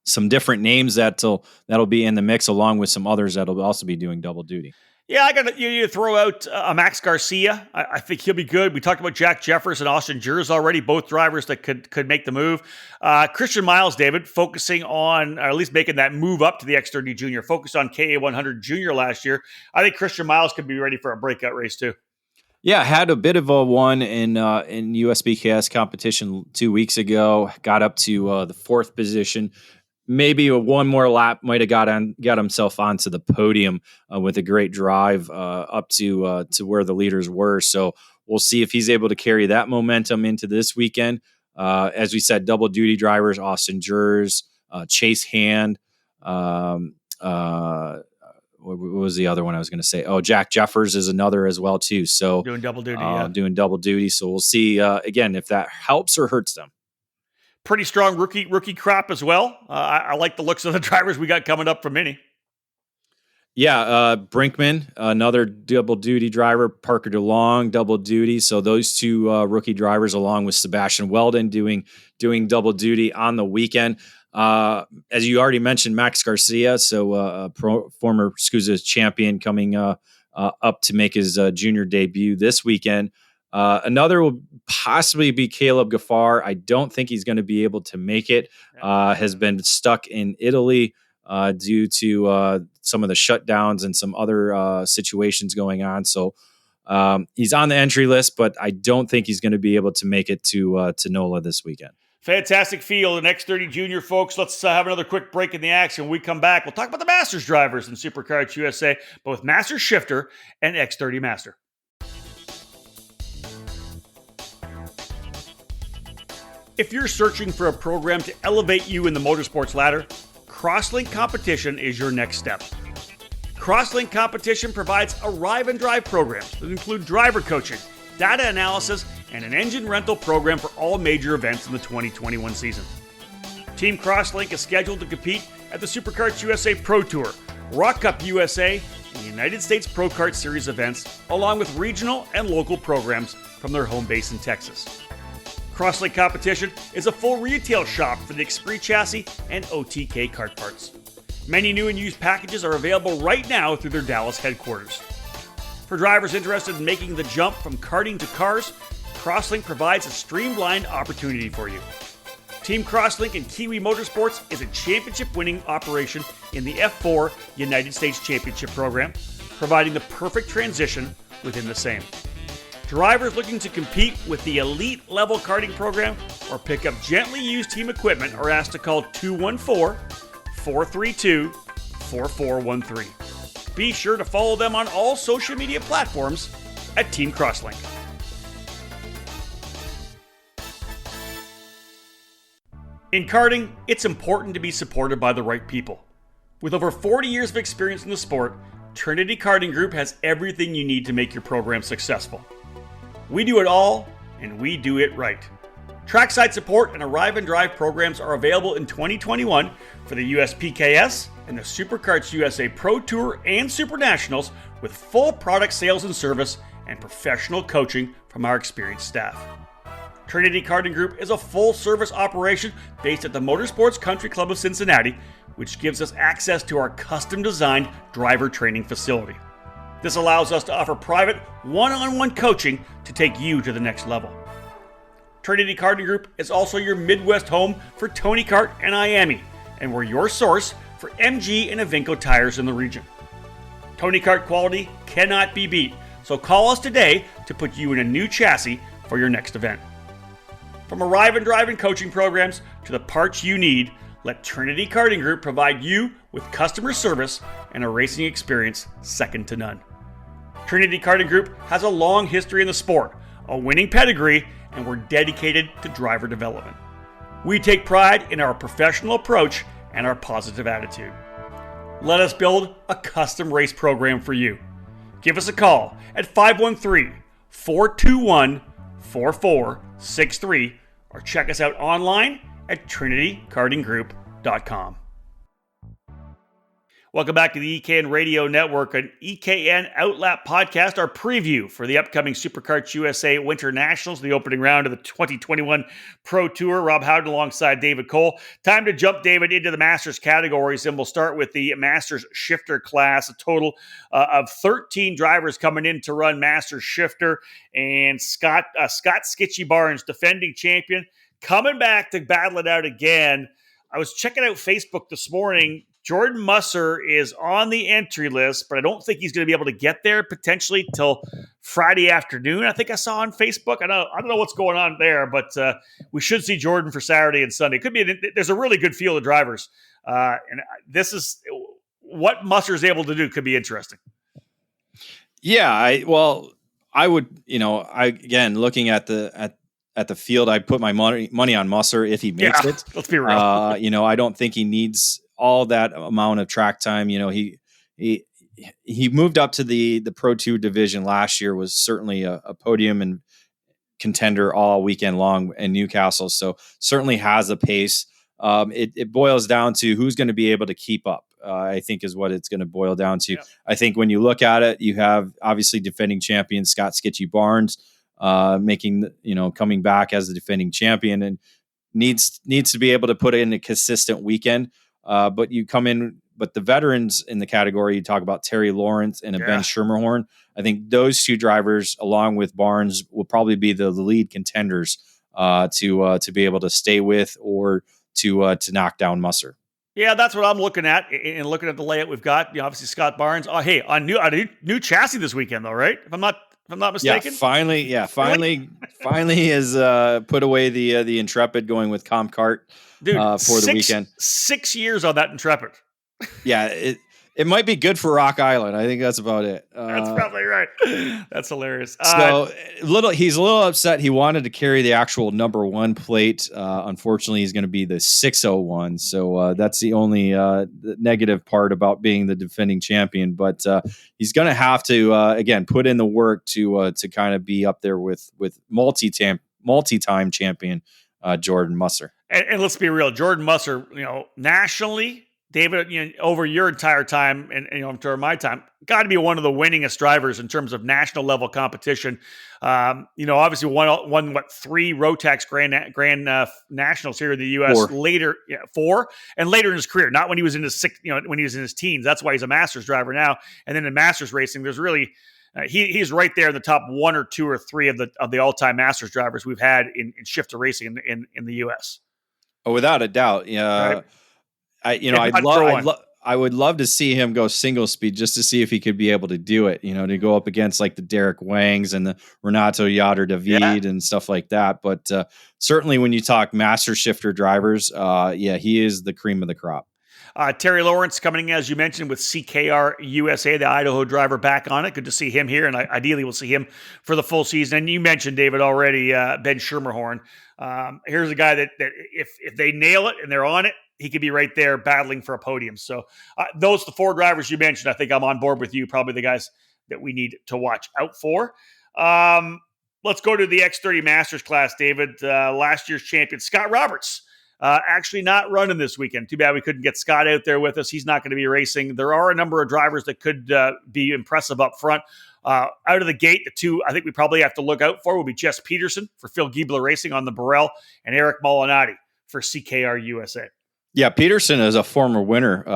some different names that'll be in the mix, along with some others that'll also be doing double duty. Yeah, I got you throw out Max Garcia. I think he'll be good. We talked about Jack Jeffers and Austin Jers already, both drivers that could make the move. Christian Miles, David, focusing on, or at least making that move up to the X30 Junior, focused on KA 100 Junior last year. I think Christian Miles could be ready for a breakout race too. Yeah, had a bit of a one in USBKS competition 2 weeks ago. Got up to the 4th position. Maybe one more lap might have got himself onto the podium with a great drive up to where the leaders were. So we'll see if he's able to carry that momentum into this weekend. As we said, double duty drivers: Austin Jers, Chase Hand. what was the other one I was going to say? Oh, Jack Jeffers is another as well too. So doing double duty, doing double duty. So we'll see again if that helps or hurts them. Pretty strong rookie crop as well. I like the looks of the drivers we got coming up from Mini. Yeah, Brinkman, another double duty driver, Parker DeLong, double duty. So those two rookie drivers, along with Sebastian Weldon, doing double duty on the weekend. As you already mentioned, Max Garcia, so former SCUSA champion, coming up to make his junior debut this weekend. Another will possibly be Caleb Gaffar. I don't think he's going to be able to make it. Has been stuck in Italy due to some of the shutdowns and some other situations going on. So he's on the entry list, but I don't think he's going to be able to make it to NOLA this weekend. Fantastic field, an X30 Junior, folks. Let's have another quick break in the action. When we come back, we'll talk about the Masters drivers in Superkarts USA, both Masters Shifter and X30 Master. If you're searching for a program to elevate you in the motorsports ladder, Crosslink Competition is your next step. Crosslink Competition provides arrive and drive programs that include driver coaching, data analysis, and an engine rental program for all major events in the 2021 season. Team Crosslink is scheduled to compete at the Superkarts USA Pro Tour, Rock Cup USA, and United States Pro Kart Series events, along with regional and local programs from their home base in Texas. Crosslink Competition is a full retail shop for the Xpree chassis and OTK kart parts. Many new and used packages are available right now through their Dallas headquarters. For drivers interested in making the jump from karting to cars, Crosslink provides a streamlined opportunity for you. Team Crosslink and Kiwi Motorsports is a championship-winning operation in the F4 United States Championship program, providing the perfect transition within the same. Drivers looking to compete with the elite level karting program or pick up gently used team equipment are asked to call 214-432-4413. Be sure to follow them on all social media platforms at Team Crosslink. In karting, it's important to be supported by the right people. With over 40 years of experience in the sport, Trinity Karting Group has everything you need to make your program successful. We do it all, and we do it right. Trackside support and arrive and drive programs are available in 2021 for the USPKS and the Superkarts USA Pro Tour and WinterNationals, with full product sales and service and professional coaching from our experienced staff. Trinity Karting Group is a full-service operation based at the Motorsports Country Club of Cincinnati, which gives us access to our custom-designed driver training facility. This allows us to offer private, one-on-one coaching to take you to the next level. Trinity Karting Group is also your Midwest home for Tony Kart and IAME, and we're your source for MG and Avinco tires in the region. Tony Kart quality cannot be beat, so call us today to put you in a new chassis for your next event. From arrive and drive and coaching programs to the parts you need, let Trinity Karting Group provide you with customer service and a racing experience second to none. Trinity Karting Group has a long history in the sport, a winning pedigree, and we're dedicated to driver development. We take pride in our professional approach and our positive attitude. Let us build a custom race program for you. Give us a call at 513-421-4463 or check us out online at trinitykartinggroup.com. Welcome back to the EKN Radio Network, an EKN OutLap podcast, our preview for the upcoming Superkarts USA WinterNationals, the opening round of the 2021 Pro Tour. Rob Howden alongside David Cole. Time to jump, David, into the Masters categories, and we'll start with the Masters Shifter class. A total of 13 drivers coming in to run Masters Shifter, and Scott Skitchy Barnes, defending champion, coming back to battle it out again. I was checking out Facebook this morning. Jordan Musser is on the entry list, but I don't think he's going to be able to get there potentially till Friday afternoon. I think I saw on Facebook. I don't know what's going on there, but we should see Jordan for Saturday and Sunday. There's a really good field of drivers, and this is what Musser is able to do. Could be interesting. Yeah, I would, again, looking at the field, I'd put my money on Musser if he makes it. Let's be real. I don't think he needs all that amount of track time. He he moved up to the Pro 2 division last year, was certainly a podium and contender all weekend long in Newcastle. So certainly has a pace. It boils down to who's going to be able to keep up, I think is what it's going to boil down to. Yep. I think when you look at it, you have obviously defending champion Scott Skitchy Barnes coming back as the defending champion and needs to be able to put in a consistent weekend. But the veterans in the category, you talk about Terry Lawrence and Ben Schermerhorn. I think those two drivers, along with Barnes, will probably be the lead contenders to be able to stay with or to knock down Musser. Yeah, that's what I'm looking at. And looking at the layout we've got, obviously Scott Barnes. Oh, hey, on a new chassis this weekend, though, right? If I'm not mistaken. Finally has put away the Intrepid, going with Comcart for the weekend. 6 years on that Intrepid. Yeah, it might be good for Rock Island. I think that's about it. That's probably right. That's hilarious. He's a little upset. He wanted to carry the actual number 1 plate. Unfortunately, he's going to be the 601. So that's the only negative part about being the defending champion. But he's going to have to again put in the work to kind of be up there with multi-time champion Jordan Musser. And let's be real, Jordan Musser, nationally, David, over your entire time and during my time, got to be one of the winningest drivers in terms of national level competition. Obviously won 3 Rotax Grand Nationals here in the U.S. 4. Later, 4, and later in his career, not when he was in his when he was in his teens. That's why he's a Masters driver now. And then in Masters racing, there's really he's right there in the top 1 or 2 or 3 of the all time Masters drivers we've had in shifter racing in the U.S. Oh, without a doubt, yeah. Right. I would love to see him go single speed just to see if he could be able to do it, to go up against like the Derek Wangs and the Renato Yader David and stuff like that. But certainly when you talk master shifter drivers, he is the cream of the crop. Terry Lawrence coming in, as you mentioned, with CKR USA, the Idaho driver, back on it. Good to see him here, and ideally we'll see him for the full season. And you mentioned, David, already, Ben Schermerhorn. Here's a guy that if they nail it and they're on it, he could be right there battling for a podium. So those the 4 drivers you mentioned, I think I'm on board with you, probably the guys that we need to watch out for. Let's go to the X30 Masters class, David. Last year's champion, Scott Roberts. Actually not running this weekend. Too bad we couldn't get Scott out there with us. He's not going to be racing. There are a number of drivers that could be impressive up front. Out of the gate, the 2 I think we probably have to look out for will be Jess Peterson for Phil Giebler Racing on the Burrell and Eric Molinati for CKR USA. Yeah, Peterson is a former winner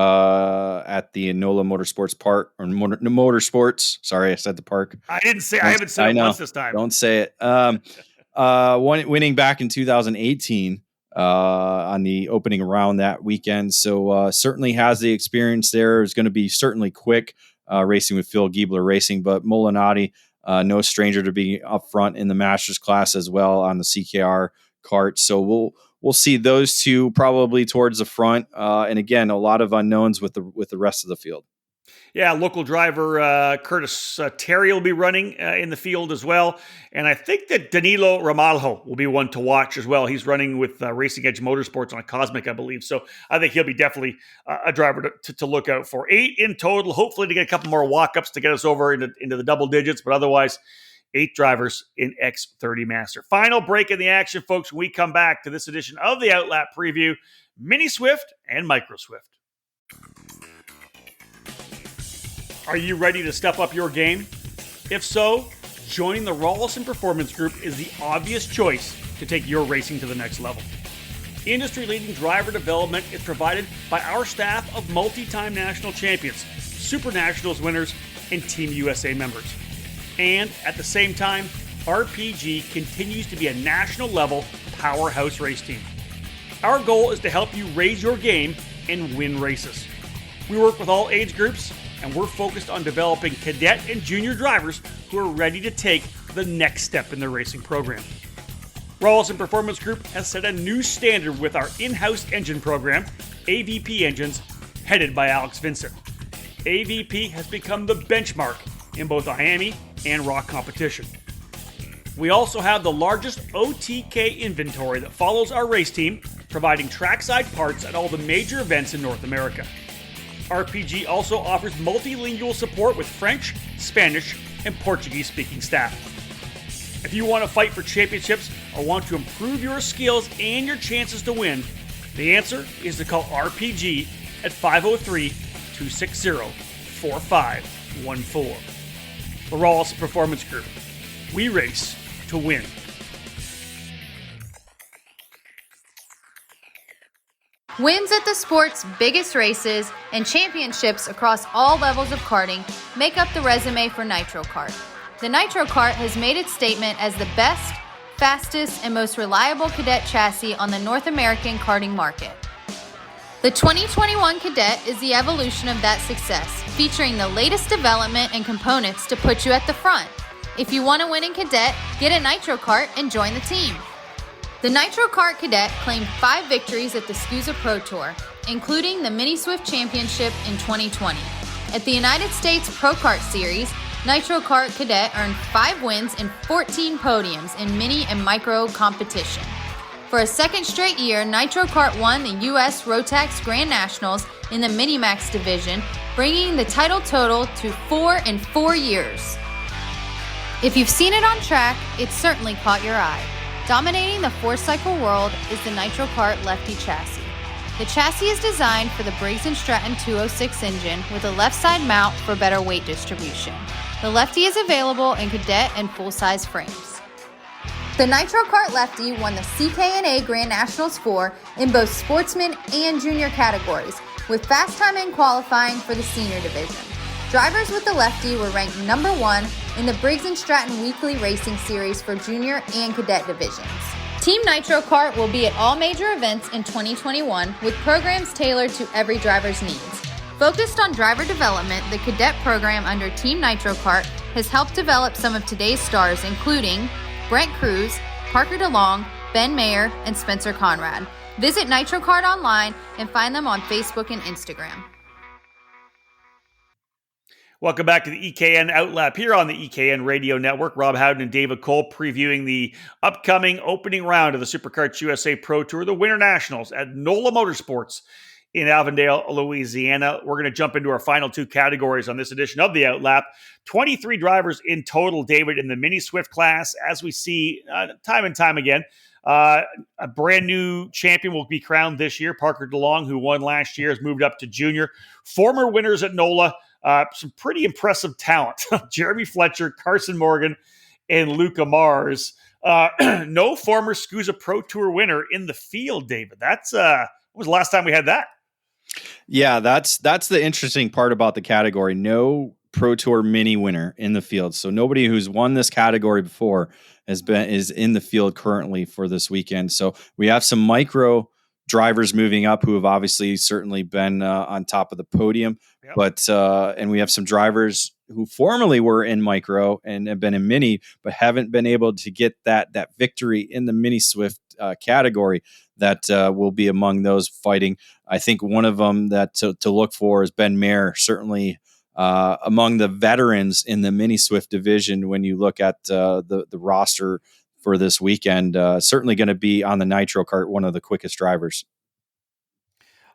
at the NOLA Motorsports Park or Motorsports. Sorry, I said the park. I haven't said it once this time. Don't say it. Winning back in 2018 on the opening round that weekend. So certainly has the experience there. Is going to be certainly quick racing with Phil Giebler Racing, but Molinati, no stranger to be up front in the Masters class as well on the CKR kart. So we'll see those 2 probably towards the front. And again, a lot of unknowns with the rest of the field. Yeah, local driver Curtis Terry will be running in the field as well. And I think that Danilo Ramalho will be one to watch as well. He's running with Racing Edge Motorsports on a Cosmic, I believe. So I think he'll be definitely a driver to look out for. 8 in total, hopefully to get a couple more walk-ups to get us over into the double digits. But otherwise, 8 drivers in X30 Master. Final break in the action, folks. When we come back to this edition of the OutLap Preview, Mini Swift and Micro Swift. Are you ready to step up your game? If so, joining the Rawlison Performance Group is the obvious choice to take your racing to the next level. Industry-leading driver development is provided by our staff of multi-time national champions, Super Nationals winners, and Team USA members. And at the same time, RPG continues to be a national-level powerhouse race team. Our goal is to help you raise your game and win races. We work with all age groups, and we're focused on developing cadet and junior drivers who are ready to take the next step in their racing program. Rawlson Performance Group has set a new standard with our in-house engine program, AVP Engines, headed by Alex Vincent. AVP has become the benchmark in both IAME and ROC competition. We also have the largest OTK inventory that follows our race team, providing trackside parts at all the major events in North America. RPG also offers multilingual support with French, Spanish, and Portuguese-speaking staff. If you want to fight for championships or want to improve your skills and your chances to win, the answer is to call RPG at 503-260-4514. The Rawls Performance Group. We race to win. Wins at the sport's biggest races and championships across all levels of karting make up the resume for Nitro Kart. The Nitro Kart has made its statement as the best, fastest, and most reliable cadet chassis on the North American karting market. The 2021 Cadet is the evolution of that success, featuring the latest development and components to put you at the front. If you want to win in Cadet, get a Nitro Kart and join the team. The Nitro Kart Cadet claimed 5 victories at the SCUSA Pro Tour, including the Mini Swift Championship in 2020. At the United States Pro Kart Series, Nitro Kart Cadet earned 5 wins and 14 podiums in mini and micro competition. For a second straight year, Nitro Kart won the U.S. Rotax Grand Nationals in the Minimax division, bringing the title total to 4 in 4 years. If you've seen it on track, it's certainly caught your eye. Dominating the 4-cycle world is the Nitro Kart Lefty chassis. The chassis is designed for the Briggs & Stratton 206 engine with a left side mount for better weight distribution. The Lefty is available in cadet and full-size frames. The Nitro Kart Lefty won the CKNA Grand Nationals 4 in both sportsman and junior categories, with fast time in qualifying for the senior division. Drivers with the Lefty were ranked number 1 in the Briggs & Stratton Weekly Racing Series for junior and cadet divisions. Team Nitro Kart will be at all major events in 2021 with programs tailored to every driver's needs. Focused on driver development, the cadet program under Team Nitro Kart has helped develop some of today's stars, including Brent Cruz, Parker DeLong, Ben Mayer, and Spencer Conrad. Visit Nitro Kart online and find them on Facebook and Instagram. Welcome back to the EKN OutLap here on the EKN Radio Network. Rob Howden and David Cole previewing the upcoming opening round of the Superkarts USA Pro Tour, the WinterNationals at NOLA Motorsports in Avondale, Louisiana. We're going to jump into our final 2 categories on this edition of the OutLap. 23 drivers in total, David, in the Mini Swift class. As we see time and time again, a brand new champion will be crowned this year. Parker DeLong, who won last year, has moved up to junior. Former winners at NOLA. Some pretty impressive talent. Jeremy Fletcher, Carson Morgan, and Luca Mars. No former SCUSA Pro Tour winner in the field, David. That's when was the last time we had that? Yeah, that's the interesting part about the category. No Pro Tour mini winner in the field. So nobody who's won this category before is in the field currently for this weekend. So we have some micro drivers moving up who have obviously certainly been on top of the podium. Yep. But and we have some drivers who formerly were in micro and have been in mini, but haven't been able to get that victory in the Mini Swift category that will be among those fighting. I think one of them that to look for is Ben Mayer, certainly among the veterans in the Mini Swift division. When you look at the roster for this weekend, certainly going to be on the Nitro Kart, one of the quickest drivers.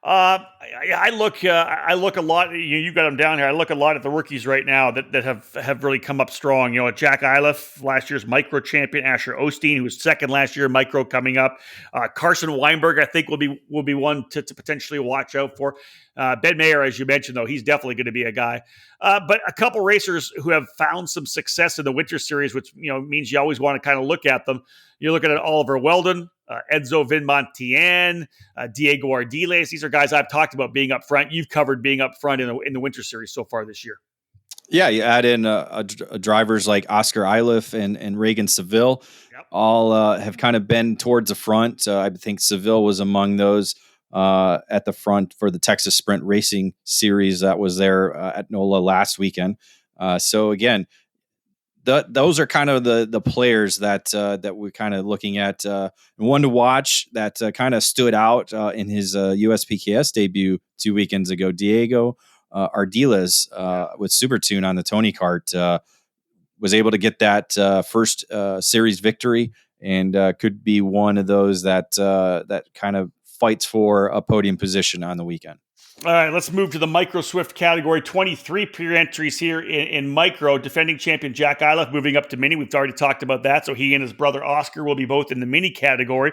I look a lot. You got them down here. I look a lot at the rookies right now that have really come up strong. You know, Jack Iliff, last year's micro champion, Asher Osteen, who was second last year, micro coming up. Carson Weinberg, I think will be one to potentially watch out for. Ben Mayer, as you mentioned, though, he's definitely going to be a guy. But a couple racers who have found some success in the Winter Series, which means you always want to kind of look at them. You're looking at Oliver Weldon, Enzo Vinmontien, Diego Ardiles. These are guys I've talked about being up front. You've covered being up front in the Winter Series so far this year. Yeah, you add in drivers like Oscar Iliff and Reagan Seville. Yep. All have kind of been towards the front. I think Seville was among those at the front for the Texas Sprint Racing Series that was there at NOLA last weekend. So again, those are kind of the players that we're kind of looking at. One to watch that kind of stood out in his USPKS debut 2 weekends ago, Diego Ardiles with Super Tune on the Tony Kart was able to get that first series victory and could be one of those that kind of fights for a podium position on the weekend. All right, let's move to the Micro Swift category. 23 peer entries here in Micro. Defending champion Jack Iliff moving up to Mini. We've already talked about that. So he and his brother Oscar will be both in the Mini category.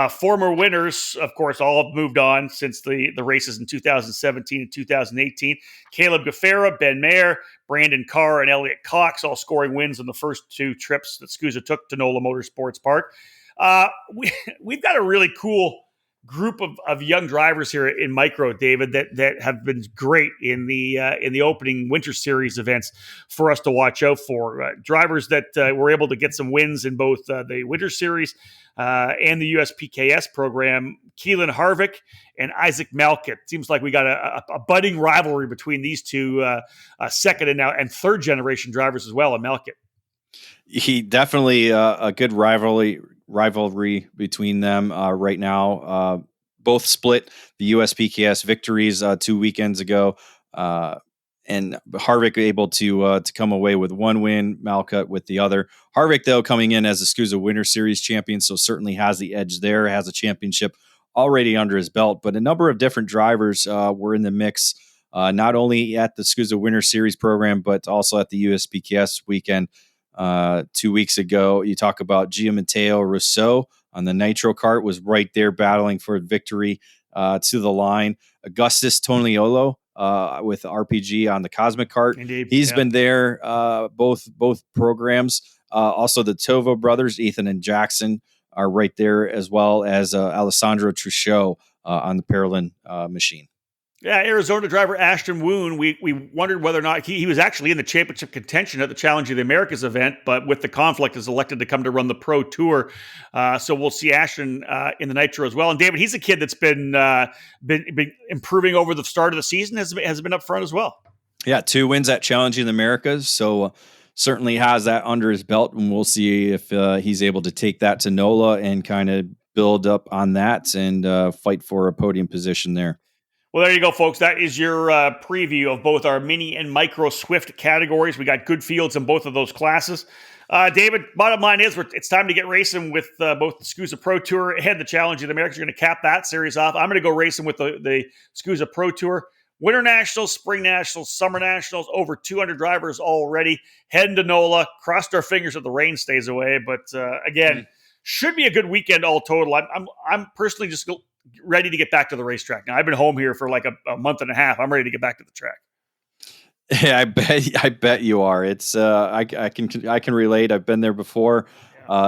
Former winners, of course, all have moved on since the races in 2017 and 2018. Caleb Gaffera, Ben Mayer, Brandon Carr, and Elliot Cox all scoring wins on the first 2 trips that SCUSA took to NOLA Motorsports Park. We've got a really cool group of young drivers here in Micro, David, that have been great in the opening Winter Series events for us to watch out for. Drivers that were able to get some wins in both the Winter Series and the USPKS program. Keelan Harvick and Isaac Malkit. Seems like we got a budding rivalry between these two second and third generation drivers as well, and Malkit. He definitely a good rivalry between them right now. Both split the USPKS victories 2 weekends ago, and Harvick able to come away with 1 win, Malkut with the other. Harvick, though, coming in as a SCUSA Winter Series champion, so certainly has the edge there, has a championship already under his belt. But a number of different drivers were in the mix, not only at the SCUSA Winter Series program, but also at the USPKS weekend. 2 weeks ago, you talk about Gianmatteo Rousseau on the Nitro kart was right there battling for victory to the line. Augustus Toniolo with RPG on the Cosmic kart. Indeed. He's been there both programs. Also the Tovo brothers, Ethan and Jackson, are right there, as well as Alessandro Truchot on the Parolin machine. Yeah, Arizona driver Ashton Woon, we wondered whether or not he was actually in the championship contention at the Challenge of the Americas event, but with the conflict is elected to come to run the Pro Tour. So we'll see Ashton in the Nitro as well. And David, he's a kid that's been improving over the start of the season, has been up front as well. Yeah, 2 wins at Challenge of the Americas, so certainly has that under his belt, and we'll see if he's able to take that to NOLA and kind of build up on that and fight for a podium position there. Well, there you go, folks. That is your preview of both our Mini and Micro Swift categories. We got good fields in both of those classes. David, bottom line is it's time to get racing with both the SCUSA Pro Tour and the Challenge of the Americas. You're going to cap that series off. I'm going to go racing with the SCUSA Pro Tour. Winter Nationals, Spring Nationals, Summer Nationals, over 200 drivers already. Heading to NOLA. Crossed our fingers that the rain stays away. But again, should be a good weekend all total. I'm personally just ready to get back to the racetrack. Now, I've been home here for like a month and a half. I'm ready to get back to the track. Yeah, I bet you are. It's I can relate. I've been there before,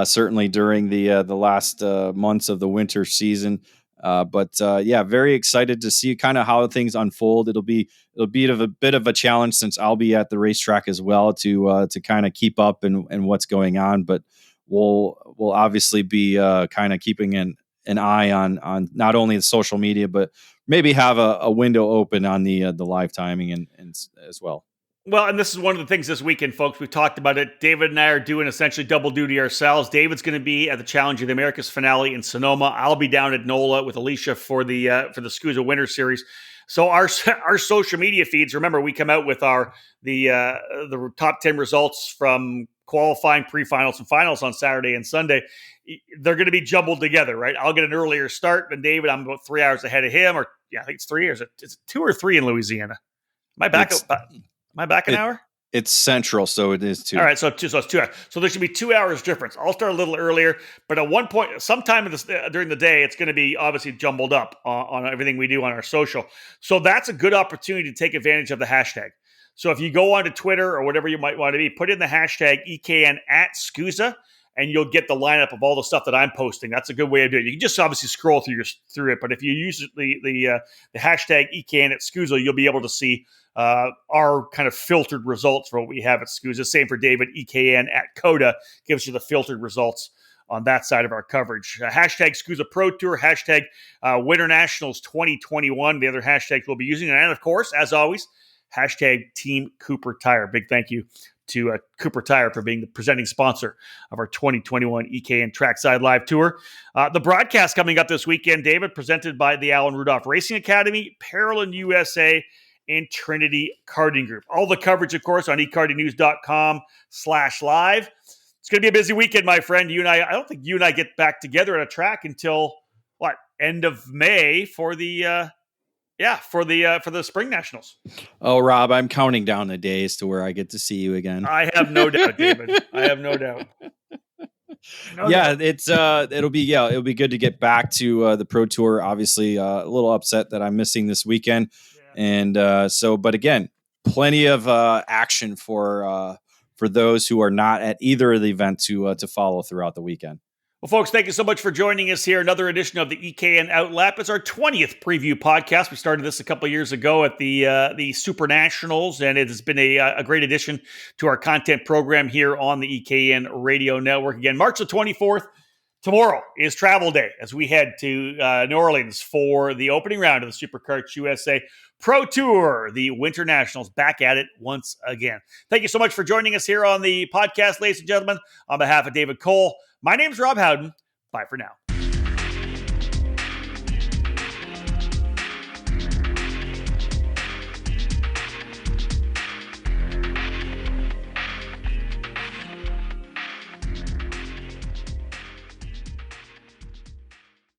certainly during the last months of the winter season. But very excited to see kind of how things unfold. It'll be a bit of a challenge since I'll be at the racetrack as well to kind of keep up and what's going on. But we'll obviously be kind of keeping an eye on not only the social media, but maybe have a window open on the live timing and as well. Well, and this is one of the things this weekend, folks. We've talked about it. David and I are doing essentially double duty ourselves. David's going to be at the Challenge of the Americas finale in Sonoma. I'll be down at NOLA with Alicia for the SCUSA Winter Series. So our social media feeds. Remember, we come out with the top 10 results from qualifying, pre-finals, and finals on Saturday and Sunday. They're going to be jumbled together, right? I'll get an earlier start than David. I'm about 3 hours ahead of him, I think it's 3 hours. It's 2 or 3 in Louisiana. Am I back an hour? It's central, so it is 2. All right, so it's 2 hours. So there should be 2 hours difference. I'll start a little earlier, but at one point, sometime during the day, it's going to be obviously jumbled up on everything we do on our social. So that's a good opportunity to take advantage of the hashtag. So if you go onto Twitter or whatever you might want to be, put in the hashtag EKN at SCUSA, and you'll get the lineup of all the stuff that I'm posting. That's a good way of doing it. You can just obviously scroll through it, but if you use the hashtag EKN at SCUSA, you'll be able to see our kind of filtered results for what we have at SCUSA. Same for David. EKN at CODA gives you the filtered results on that side of our coverage. Hashtag SCUSA Pro Tour, hashtag WinterNationals 2021. The other hashtags we'll be using. And of course, as always, hashtag Team Cooper Tire. Big thank you to Cooper Tire for being the presenting sponsor of our 2021 EKN Trackside Live Tour. The broadcast coming up this weekend, David, presented by the Alan Rudolph Racing Academy, Parolin USA, and Trinity Karting Group. All the coverage, of course, on ekartingnews.com/live. It's going to be a busy weekend, my friend. I don't think you and I get back together at a track until, end of May for the for the Spring Nationals. Oh, Rob, I'm counting down the days to where I get to see you again. I have no doubt, David. I have no doubt. It'll be good to get back to the Pro Tour. Obviously, a little upset that I'm missing this weekend, and but again, plenty of action for those who are not at either of the events to follow throughout the weekend. Well, folks, thank you so much for joining us here. Another edition of the EKN OutLap. It's our 20th preview podcast. We started this a couple of years ago at the SuperNationals, and it has been a great addition to our content program here on the EKN Radio Network. Again, March the 24th, tomorrow is travel day as we head to New Orleans for the opening round of the Superkarts USA Pro Tour, the WinterNationals, back at it once again. Thank you so much for joining us here on the podcast, ladies and gentlemen. On behalf of David Cole, my name's Rob Howden. Bye for now.